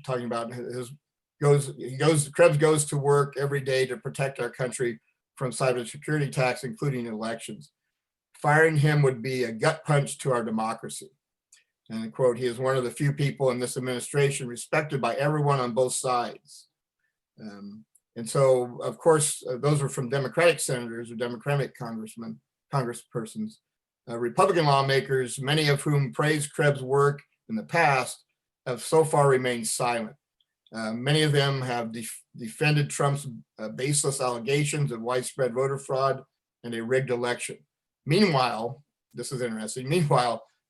Speaker 1: talking about Krebs goes to work every day to protect our country from cybersecurity attacks, including elections. Firing him would be a gut punch to our democracy. And quote, he is one of the few people in this administration respected by everyone on both sides. And so, of course, those were from Democratic senators or Democratic congresspersons. Republican lawmakers, many of whom praised Krebs' work in the past, have so far remained silent. Many of them have defended Trump's baseless allegations of widespread voter fraud and a rigged election. Meanwhile, this is interesting,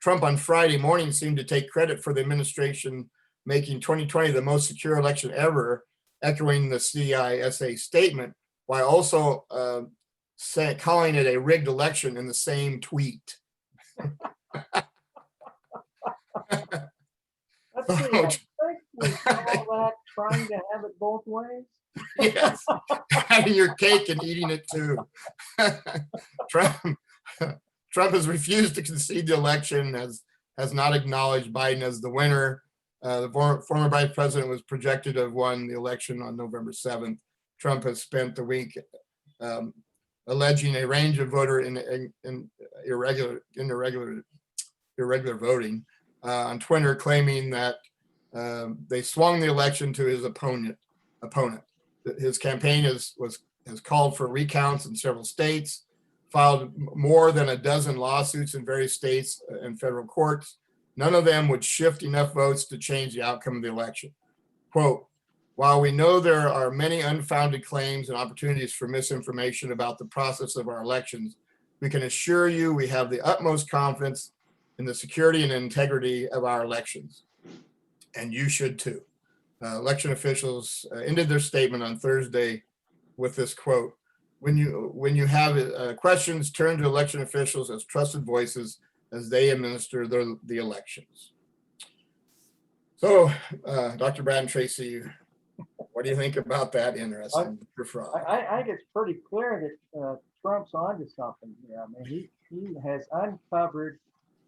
Speaker 1: Trump on Friday morning seemed to take credit for the administration making 2020 the most secure election ever, echoing the CISA statement, while also calling it a rigged election in the same tweet.
Speaker 2: Let's see, I think we call that trying to have it both ways.
Speaker 1: Yes, having your cake and eating it too. Trump has refused to concede the election, has not acknowledged Biden as the winner. The former vice president was projected to have won the election on November 7th. Trump has spent the week alleging a range of voter irregular irregular voting on Twitter, claiming that they swung the election to his opponent. His campaign has called for recounts in several states, filed more than a dozen lawsuits in various states and federal courts. None of them would shift enough votes to change the outcome of the election. Quote, while we know there are many unfounded claims and opportunities for misinformation about the process of our elections, we can assure you we have the utmost confidence in the security and integrity of our elections. And you should too. Election officials ended their statement on Thursday with this quote, when you have questions, turn to election officials as trusted voices as they administer the elections. So, Dr. Brad and Tracy, what do you think about that interesting fraud?
Speaker 2: I think it's pretty clear that Trump's onto something here. I mean, he has uncovered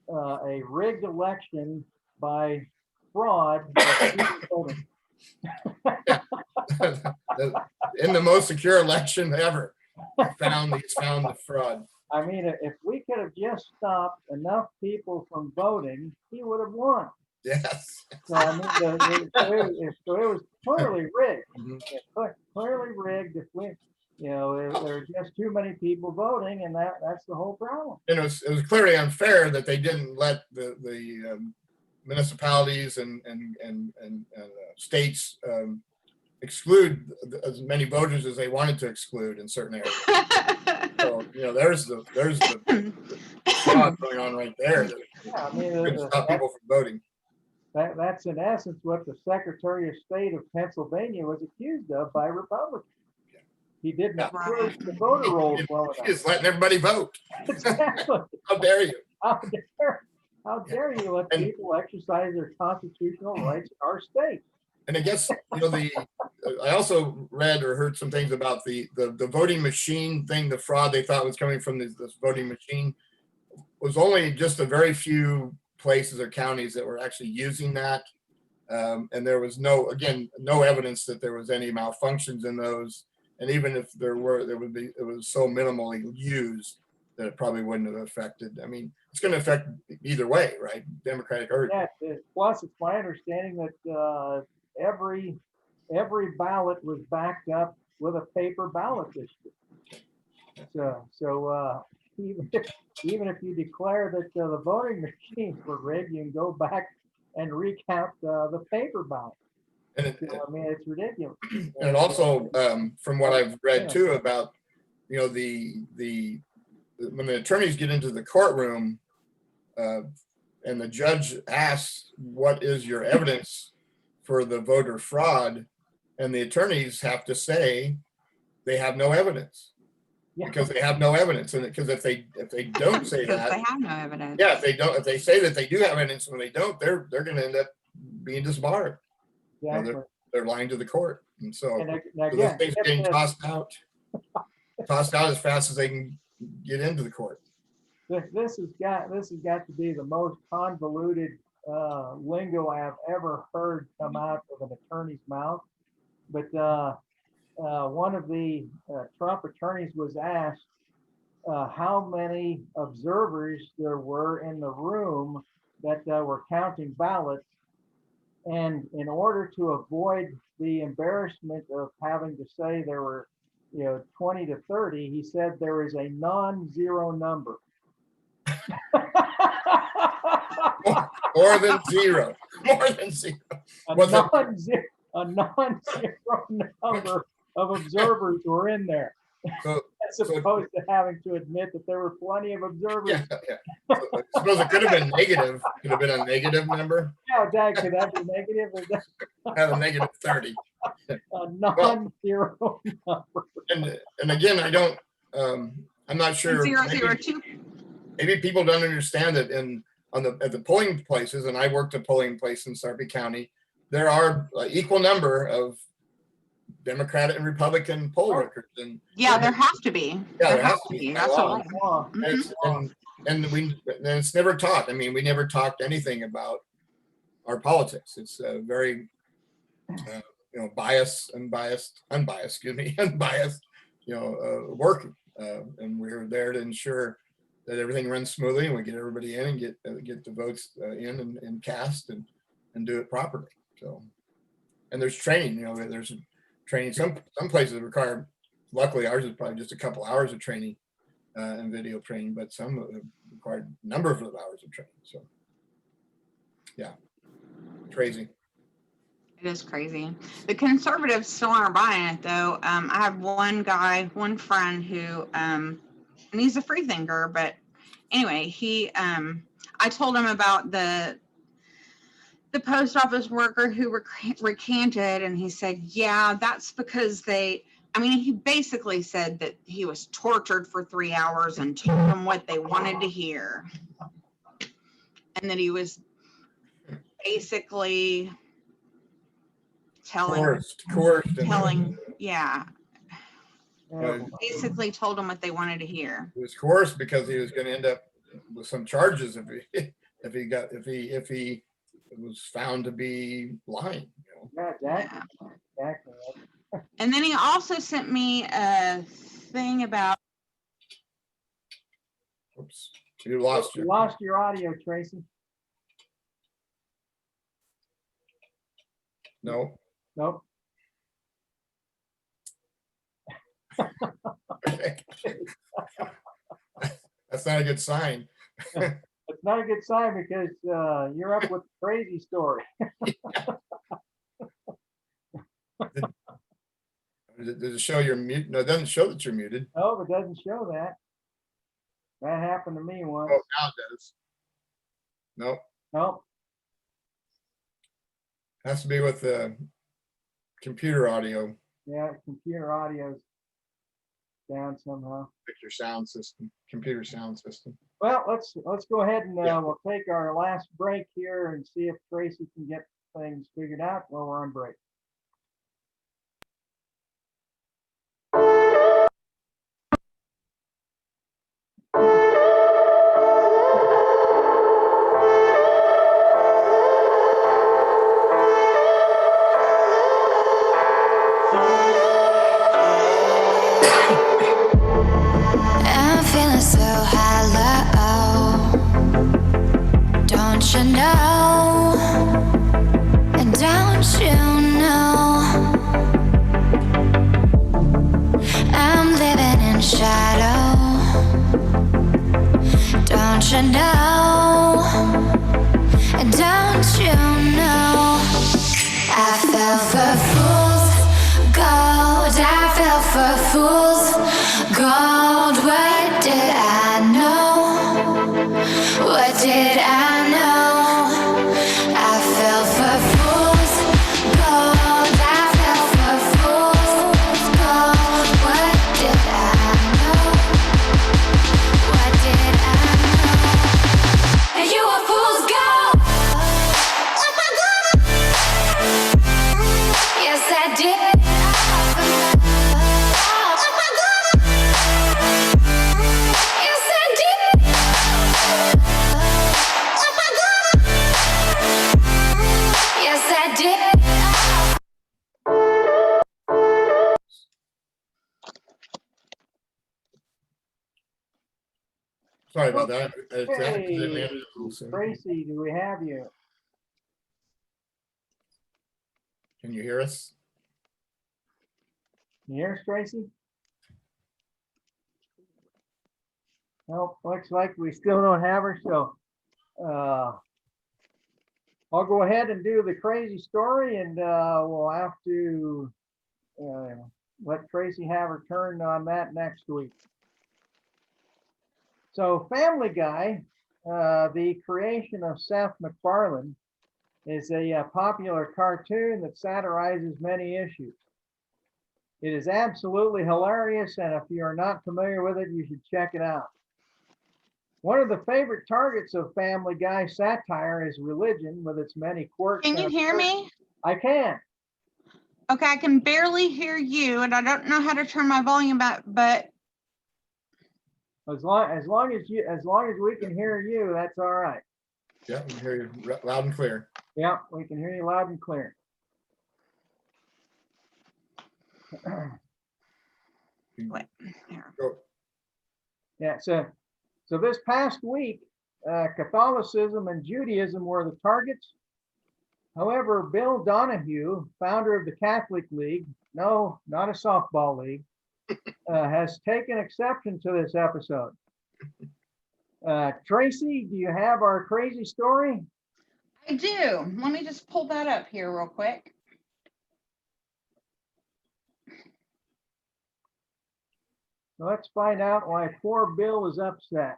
Speaker 2: a rigged election by fraud.
Speaker 1: In the most secure election ever, found the fraud.
Speaker 2: I mean, if we could have just stopped enough people from voting, he would have won.
Speaker 1: Yes.
Speaker 2: So I mean, it was clearly rigged.
Speaker 1: Mhm.
Speaker 2: Clearly rigged. there are just too many people voting, and that's the whole problem.
Speaker 1: And it was clearly unfair that they didn't let the municipalities and states exclude as many voters as they wanted to exclude in certain areas. So there's the fraud going on right there that
Speaker 2: Yeah, I mean,
Speaker 1: couldn't stop people from voting.
Speaker 2: that's in essence what the Secretary of State of Pennsylvania was accused of by Republicans. He didn't
Speaker 1: Yeah.
Speaker 2: enforce the voter rolls well enough.
Speaker 1: He's letting everybody vote.
Speaker 2: Exactly.
Speaker 1: How dare you?
Speaker 2: How dare you let
Speaker 1: And-
Speaker 2: people exercise their constitutional rights in our state?
Speaker 1: And I guess I also read or heard some things about the voting machine thing, the fraud they thought was coming from this voting machine was only just a very few places or counties that were actually using that. And there was no evidence that there was any malfunctions in those. And even if it was so minimally used that it probably wouldn't have affected. I mean, it's going to affect either way, right? Democratic or
Speaker 2: Yeah. Plus, it's my understanding that every ballot was backed up with a paper ballot this year. So even if you declare that the voting machines were rigged, you can go back and recount the paper ballot.
Speaker 1: And
Speaker 2: I mean, it's ridiculous.
Speaker 1: And also, from what I've read too about, when the attorneys get into the courtroom, and the judge asks, "What is your evidence for the voter fraud?" and the attorneys have to say they have no evidence because they have no evidence, and because if they don't say
Speaker 3: Because
Speaker 1: that,
Speaker 3: they have no evidence.
Speaker 1: yeah, if they say that they do have evidence when they don't, they're going to end up being disbarred.
Speaker 2: Exactly.
Speaker 1: They're lying to the court, and so
Speaker 2: And
Speaker 1: those
Speaker 2: again,
Speaker 1: things getting tossed out as fast as they can get into the court.
Speaker 2: this has got to be the most convoluted lingo I've ever heard come out of an attorney's mouth. But one of the Trump attorneys was asked how many observers there were in the room that were counting ballots. And in order to avoid the embarrassment of having to say there were 20 to 30, he said there is a non-zero number.
Speaker 1: More than zero.
Speaker 2: A
Speaker 1: Was it-
Speaker 2: non-zero number of observers were in there,
Speaker 1: So,
Speaker 2: as opposed to having to admit that there were plenty of observers.
Speaker 1: yeah. So I suppose it could have been negative. Could have been a negative number.
Speaker 2: Yeah, Dad, could that be negative? Is that
Speaker 1: Have a negative 30.
Speaker 2: a non-zero number?
Speaker 1: And again, I don't. I'm not sure.
Speaker 3: 002.
Speaker 1: Maybe people don't understand that at the polling places, and I worked a polling place in Sarpy County. There are an equal number of Democratic and Republican poll workers, and
Speaker 3: Yeah, there has to be.
Speaker 1: yeah, there has to be.
Speaker 3: That's
Speaker 1: Law.
Speaker 3: a law.
Speaker 1: And it's never taught. I mean, we never talked anything about our politics. It's very unbiased, working, and we're there to ensure that everything runs smoothly and we get everybody in and get the votes in and cast and do it properly. So, and there's training. There's training. Some places require. Luckily, ours is probably just a couple hours of training and video training, but some required a number of hours of training. So, yeah, crazy.
Speaker 3: It is crazy. The conservatives still aren't buying it, though. I have one friend who, and he's a free thinker, but anyway, I told him about the post office worker who recanted, and he said, yeah, that's because he basically said that he was tortured for 3 hours and told them what they wanted to hear. And that he was basically basically told them what they wanted to hear.
Speaker 1: He was coerced because he was going to end up with some charges if he was found to be lying.
Speaker 2: Yeah, exactly.
Speaker 3: And then he also sent me a thing about.
Speaker 1: Oops, you lost
Speaker 2: your audio, Tracy.
Speaker 1: No.
Speaker 2: Nope.
Speaker 1: Okay. That's not a good sign.
Speaker 2: It's not a good sign because you're up with the crazy story.
Speaker 1: Does it show you're muted? No, it doesn't show that you're muted.
Speaker 2: Oh, it doesn't show that. That happened to me once.
Speaker 1: Oh, now it does. Nope.
Speaker 2: Nope.
Speaker 1: Has to be with the computer audio,
Speaker 2: Yeah, computer audio's down somehow.
Speaker 1: your sound system, computer sound system.
Speaker 2: Well, let's go ahead and
Speaker 1: Yeah.
Speaker 2: we'll take our last break here and see if Tracy can get things figured out while we're on break.
Speaker 4: I'm feeling so hollow. Don't you know? And don't you know? I'm living in shadow. Don't you know? And don't you know? I fell for fool's gold. I fell for fool's gold. What did I know? What did I know? I fell for fool's gold. I fell for fool's gold. What did I know? What did I know? And you were fool's gold. Yes, I did. Yes, I did. Yes, I did.
Speaker 1: Sorry about that. It's
Speaker 2: Hey,
Speaker 1: accidentally ended a little soon.
Speaker 2: Tracy, do we have you?
Speaker 1: Can you hear us?
Speaker 2: Can you hear us, Tracy? Nope, looks like we still don't have her, so I'll go ahead and do the crazy story, and we'll have to let Tracy have her turn on that next week. So Family Guy, the creation of Seth MacFarlane, is a popular cartoon that satirizes many issues. It is absolutely hilarious, and if you are not familiar with it, you should check it out. One of the favorite targets of Family Guy satire is religion, with its many quirks.
Speaker 3: Can you
Speaker 2: and
Speaker 3: hear me?
Speaker 2: I can.
Speaker 3: Okay, I can barely hear you, and I don't know how to turn my volume up, but
Speaker 2: As long as we can hear you, that's all right.
Speaker 1: Yeah, we can hear you loud and clear.
Speaker 2: Yeah, we can hear you loud and clear.
Speaker 3: wait, here.
Speaker 1: Go.
Speaker 2: Yeah, so this past week, Catholicism and Judaism were the targets. However, Bill Donohue, founder of the Catholic League, no, not a softball league, has taken exception to this episode. Tracy, do you have our crazy story?
Speaker 3: I do. Let me just pull that up here real quick.
Speaker 2: Let's find out why poor Bill is upset.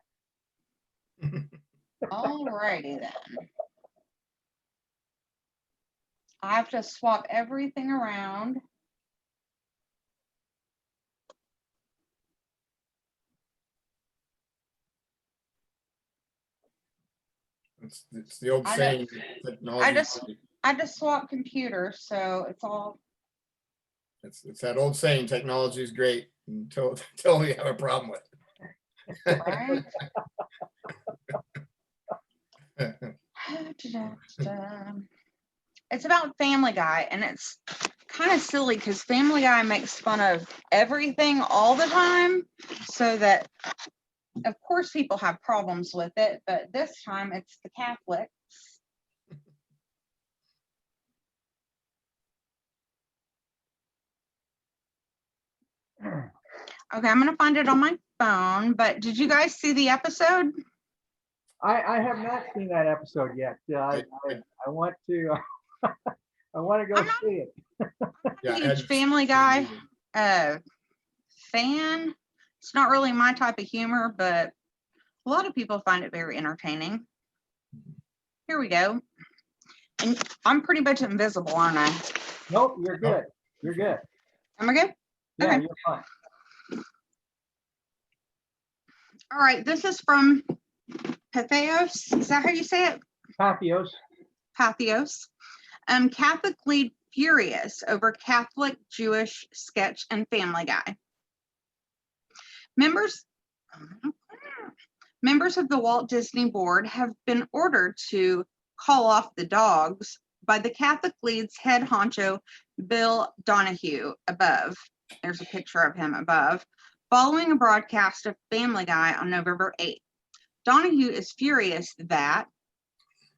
Speaker 3: All righty then. I have to swap everything around.
Speaker 1: It's the old
Speaker 3: I
Speaker 1: saying.
Speaker 3: I
Speaker 1: Technology.
Speaker 3: just swapped computers, so it's all
Speaker 1: It's that old saying. Technology is great until we have a problem with it.
Speaker 3: right. It's about Family Guy, and it's kind of silly because Family Guy makes fun of everything all the time, so that of course people have problems with it, but this time it's the Catholics. Okay, I'm gonna find it on my phone, but did you guys see the episode?
Speaker 2: I have not seen that episode yet. I want to. I want to go
Speaker 3: I'm not-
Speaker 2: see it.
Speaker 1: Yeah,
Speaker 3: Huge
Speaker 1: Ed's-
Speaker 3: Family Guy fan. It's not really my type of humor, but a lot of people find it very entertaining. Here we go. And I'm pretty much invisible, aren't I?
Speaker 2: Nope, you're good. You're good.
Speaker 3: Am I good?
Speaker 2: Yeah,
Speaker 3: Okay.
Speaker 2: you're fine.
Speaker 3: All right, this is from Patheos. Is that how you say it?
Speaker 2: Patheos.
Speaker 3: Patheos. Catholic lead furious over Catholic Jewish sketch and Family Guy. Members of the Walt Disney Board have been ordered to call off the dogs by the Catholic lead's head honcho, Bill Donohue, above. There's a picture of him above, following a broadcast of Family Guy on November 8th. Donohue is furious that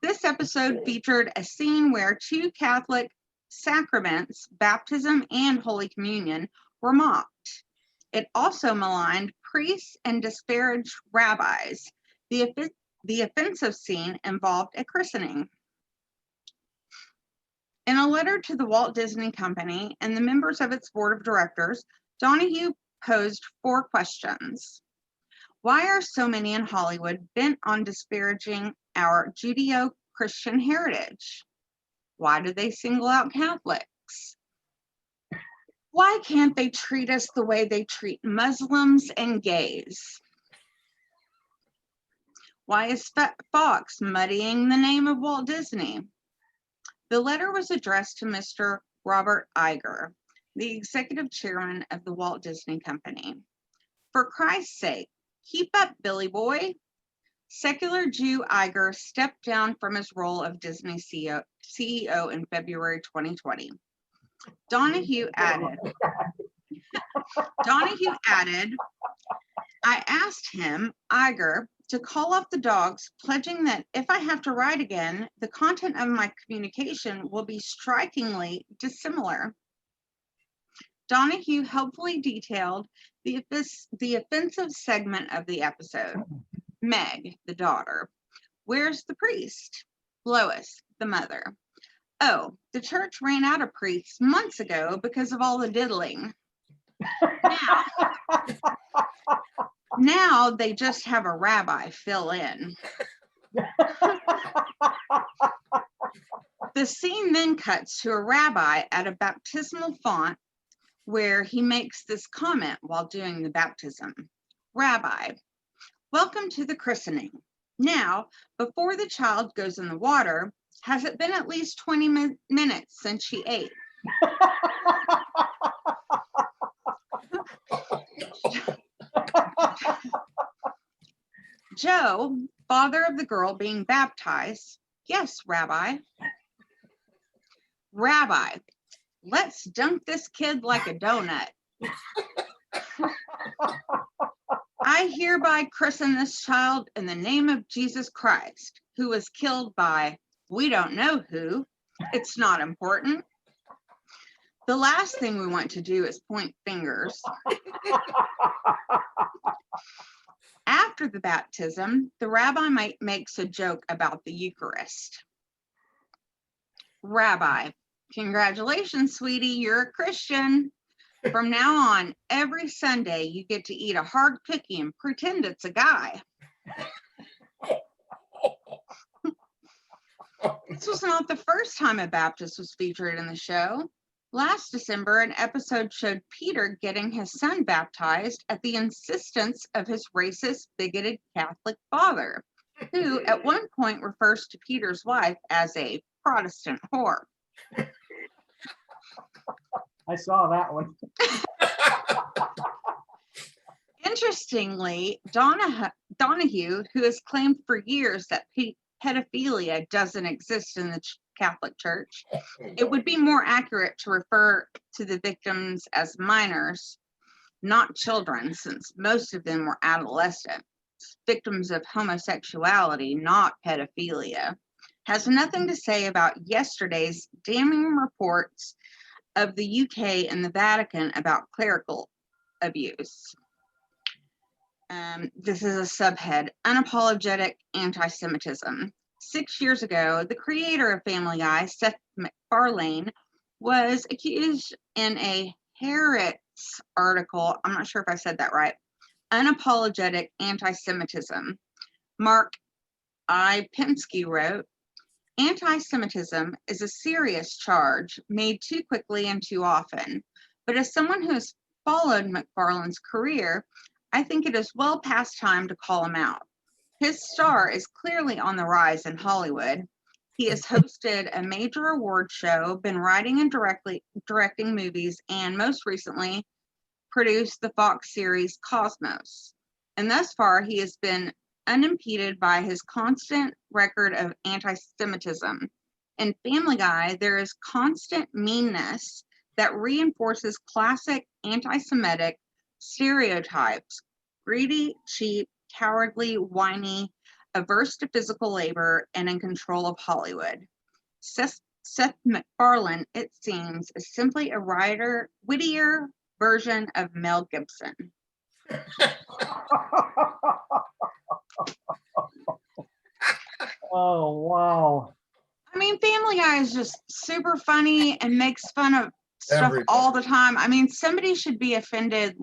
Speaker 3: this episode featured a scene where two Catholic sacraments, baptism and Holy Communion, were mocked. It also maligned priests and disparaged rabbis. The offensive scene involved a christening. In a letter to the Walt Disney Company and the members of its board of directors, Donohue posed 4 questions. Why are so many in Hollywood bent on disparaging our Judeo-Christian heritage? Why do they single out Catholics? Why can't they treat us the way they treat Muslims and gays? Why is Fox muddying the name of Walt Disney? The letter was addressed to Mr. Robert Iger, the executive chairman of the Walt Disney Company. For Christ's sake, keep up, Billy Boy. Secular Jew Iger stepped down from his role of Disney CEO in February 2020. Donohue added, I asked him, Iger, to call off the dogs, pledging that if I have to write again, the content of my communication will be strikingly dissimilar. Donohue helpfully detailed the offensive segment of the episode. Meg, the daughter. Where's the priest? Lois, the mother. Oh, the church ran out of priests months ago because of all the diddling. Now they just have a rabbi fill in. The scene then cuts to a rabbi at a baptismal font where he makes this comment while doing the baptism. Rabbi, welcome to the christening. Now, before the child goes in the water, has it been at least 20 minutes since she ate? Joe, father of the girl being baptized. Yes, Rabbi. Rabbi, let's dunk this kid like a donut. I hereby christen this child in the name of Jesus Christ, who was killed by, we don't know who. It's not important. The last thing we want to do is point fingers. After the baptism, the rabbi makes a joke about the Eucharist. Rabbi, congratulations, sweetie, you're a Christian. From now on, every Sunday, you get to eat a hard cookie and pretend it's a guy. This was not the first time a Baptist was featured in the show. Last December, an episode showed Peter getting his son baptized at the insistence of his racist, bigoted Catholic father, who at one point refers to Peter's wife as a Protestant whore.
Speaker 2: I saw that one.
Speaker 3: Interestingly, Donohue, who has claimed for years that pedophilia doesn't exist in the Catholic Church, it would be more accurate to refer to the victims as minors, not children, since most of them were adolescents, victims of homosexuality, not pedophilia, has nothing to say about yesterday's damning reports of the UK and the Vatican about clerical abuse. This is a subhead, unapologetic anti-Semitism. 6 years ago, the creator of Family Guy, Seth MacFarlane, was accused in a Haaretz article, I'm not sure if I said that right, unapologetic anti-Semitism. Mark I. Pinsky wrote, anti-Semitism is a serious charge made too quickly and too often. But as someone who has followed MacFarlane's career, I think it is well past time to call him out. His star is clearly on the rise in Hollywood. He has hosted a major award show, been writing and directing movies, and most recently produced the Fox series Cosmos. And thus far, he has been unimpeded by his constant record of anti-Semitism. In Family Guy, there is constant meanness that reinforces classic anti-Semitic stereotypes: greedy, cheap, cowardly, whiny, averse to physical labor, and in control of Hollywood. Seth MacFarlane, it seems, is simply a wittier version of Mel Gibson.
Speaker 2: Oh, wow.
Speaker 3: I mean, Family Guy is just super funny and makes fun of stuff
Speaker 1: Everybody.
Speaker 3: all the time. I mean, somebody should be offended,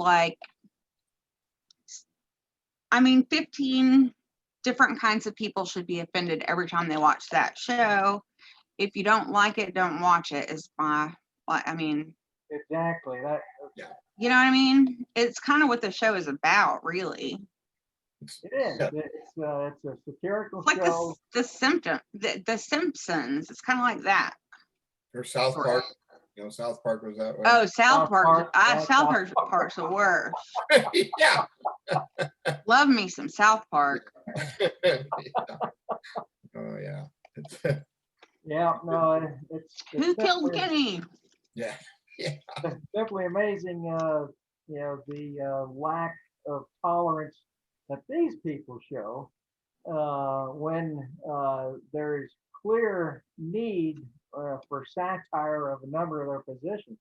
Speaker 3: 15 different kinds of people should be offended every time they watch that show. If you don't like it, don't watch it, is
Speaker 2: Exactly.
Speaker 3: you know what I mean? It's kind of what the show is about, really.
Speaker 2: It is.
Speaker 1: Yeah.
Speaker 2: It's a satirical
Speaker 3: It's like
Speaker 2: show.
Speaker 3: the Simpsons. It's kind of like that.
Speaker 1: Or South Park. South Park was that way.
Speaker 3: Oh, South Park.
Speaker 2: Yeah,
Speaker 3: South Park's the worst.
Speaker 1: Yeah.
Speaker 3: Love me some South Park.
Speaker 1: Yeah. Oh yeah.
Speaker 2: Yeah, no, it's
Speaker 3: Who killed
Speaker 2: definitely-
Speaker 3: Kenny?
Speaker 1: Yeah.
Speaker 2: It's definitely amazing, the lack of tolerance that these people show when there's clear need for satire of a number of their positions.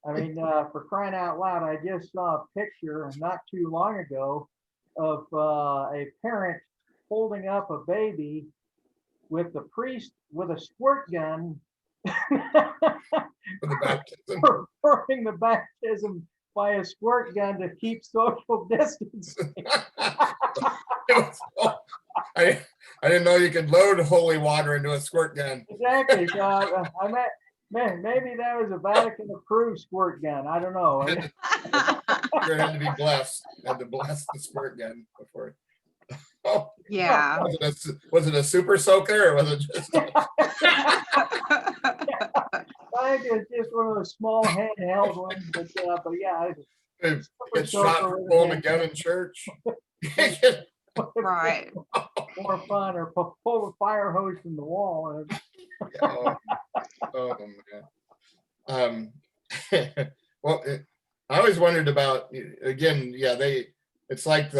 Speaker 2: I mean, for crying out loud, I just saw a picture not too long ago of a parent holding up a baby with the priest with a squirt gun
Speaker 1: For the baptism.
Speaker 2: performing the baptism by a squirt gun to keep social distance.
Speaker 1: I didn't know you could load holy water into a squirt gun.
Speaker 2: Exactly. So I meant, man, maybe that was a Vatican approved squirt gun. I don't know.
Speaker 1: You had to be blessed. Had to bless the squirt gun before. Oh,
Speaker 3: Yeah.
Speaker 1: was it a super soaker or was it just?
Speaker 2: I think it's just one of those small handheld ones, but yeah.
Speaker 1: Get shot for pulling a gun in church.
Speaker 3: Right.
Speaker 2: More fun, or pull the fire hose from the wall.
Speaker 1: Oh man. Well, I always wondered about, again, it's like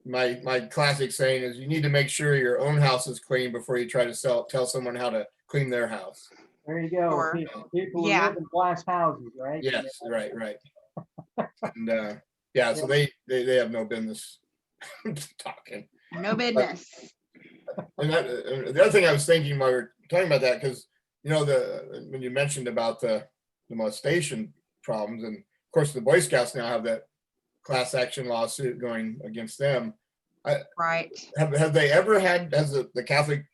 Speaker 1: my classic saying is, you need to make sure your own house is clean before you try to tell someone how to clean their house.
Speaker 2: There you go.
Speaker 3: Sure.
Speaker 2: People who
Speaker 3: Yeah.
Speaker 2: live in glass houses, right?
Speaker 1: Yes, right. And so they have no business talking.
Speaker 3: No business.
Speaker 1: And the other thing I was thinking while we were talking about that, because when you mentioned about the molestation problems, and of course the Boy Scouts now have that class action lawsuit going against them.
Speaker 3: Right.
Speaker 1: Have they ever had, has the Catholic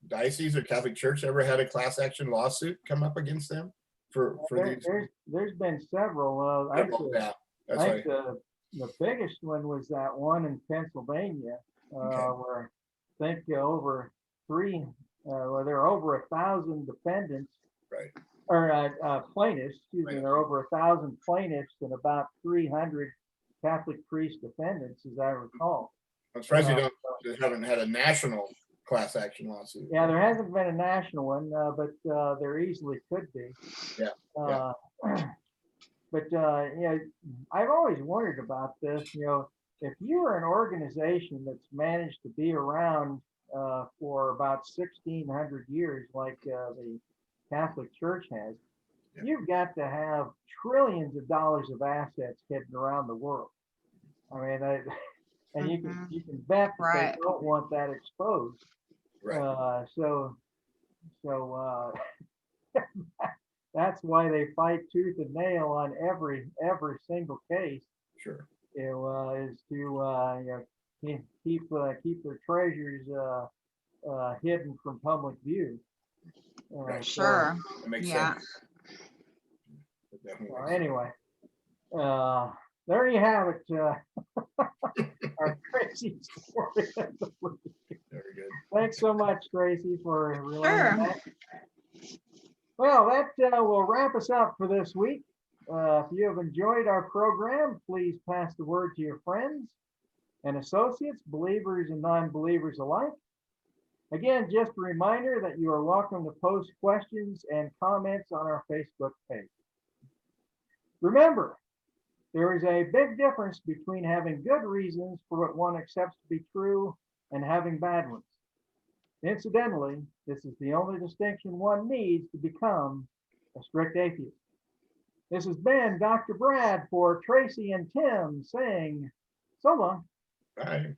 Speaker 1: diocese or Catholic Church ever had a class action lawsuit come up against them for these?
Speaker 2: There's been several. I think the biggest one was that one in Pennsylvania, where I think there were over 1,000 defendants,
Speaker 1: right,
Speaker 2: or plaintiffs. Excuse me, there are over 1,000 plaintiffs and about 300 Catholic priest defendants, as I recall.
Speaker 1: I'm surprised you haven't had a national class action lawsuit.
Speaker 2: Yeah, there hasn't been a national one, but there easily could be.
Speaker 1: Yeah.
Speaker 2: But I've always wondered about this. If you are an organization that's managed to be around for about 1,600 years, like the Catholic Church has,
Speaker 1: Yeah.
Speaker 2: you've got to have trillions of dollars of assets hidden around the world. I mean, and you can bet that
Speaker 3: Right.
Speaker 2: they don't want that exposed.
Speaker 1: Right.
Speaker 2: So that's why they fight tooth and nail on every single case.
Speaker 1: Sure.
Speaker 2: Is to keep their treasures hidden from public view.
Speaker 1: Right.
Speaker 3: Sure.
Speaker 1: That makes
Speaker 3: Yeah.
Speaker 1: sense. That definitely
Speaker 2: So
Speaker 1: makes sense.
Speaker 2: anyway, there you have it. Our crazy story of the week.
Speaker 1: Very good.
Speaker 2: Thanks so much, Tracy, for relaying
Speaker 3: Sure.
Speaker 2: that. Well, that will wrap us up for this week. If you have enjoyed our program, please pass the word to your friends and associates, believers and non-believers alike. Again, just a reminder that you are welcome to post questions and comments on our Facebook page. Remember, there is a big difference between having good reasons for what one accepts to be true and having bad ones. Incidentally, this is the only distinction one needs to become a strict atheist. This has been Dr. Brad for Tracy and Tim saying so long.
Speaker 1: Bye.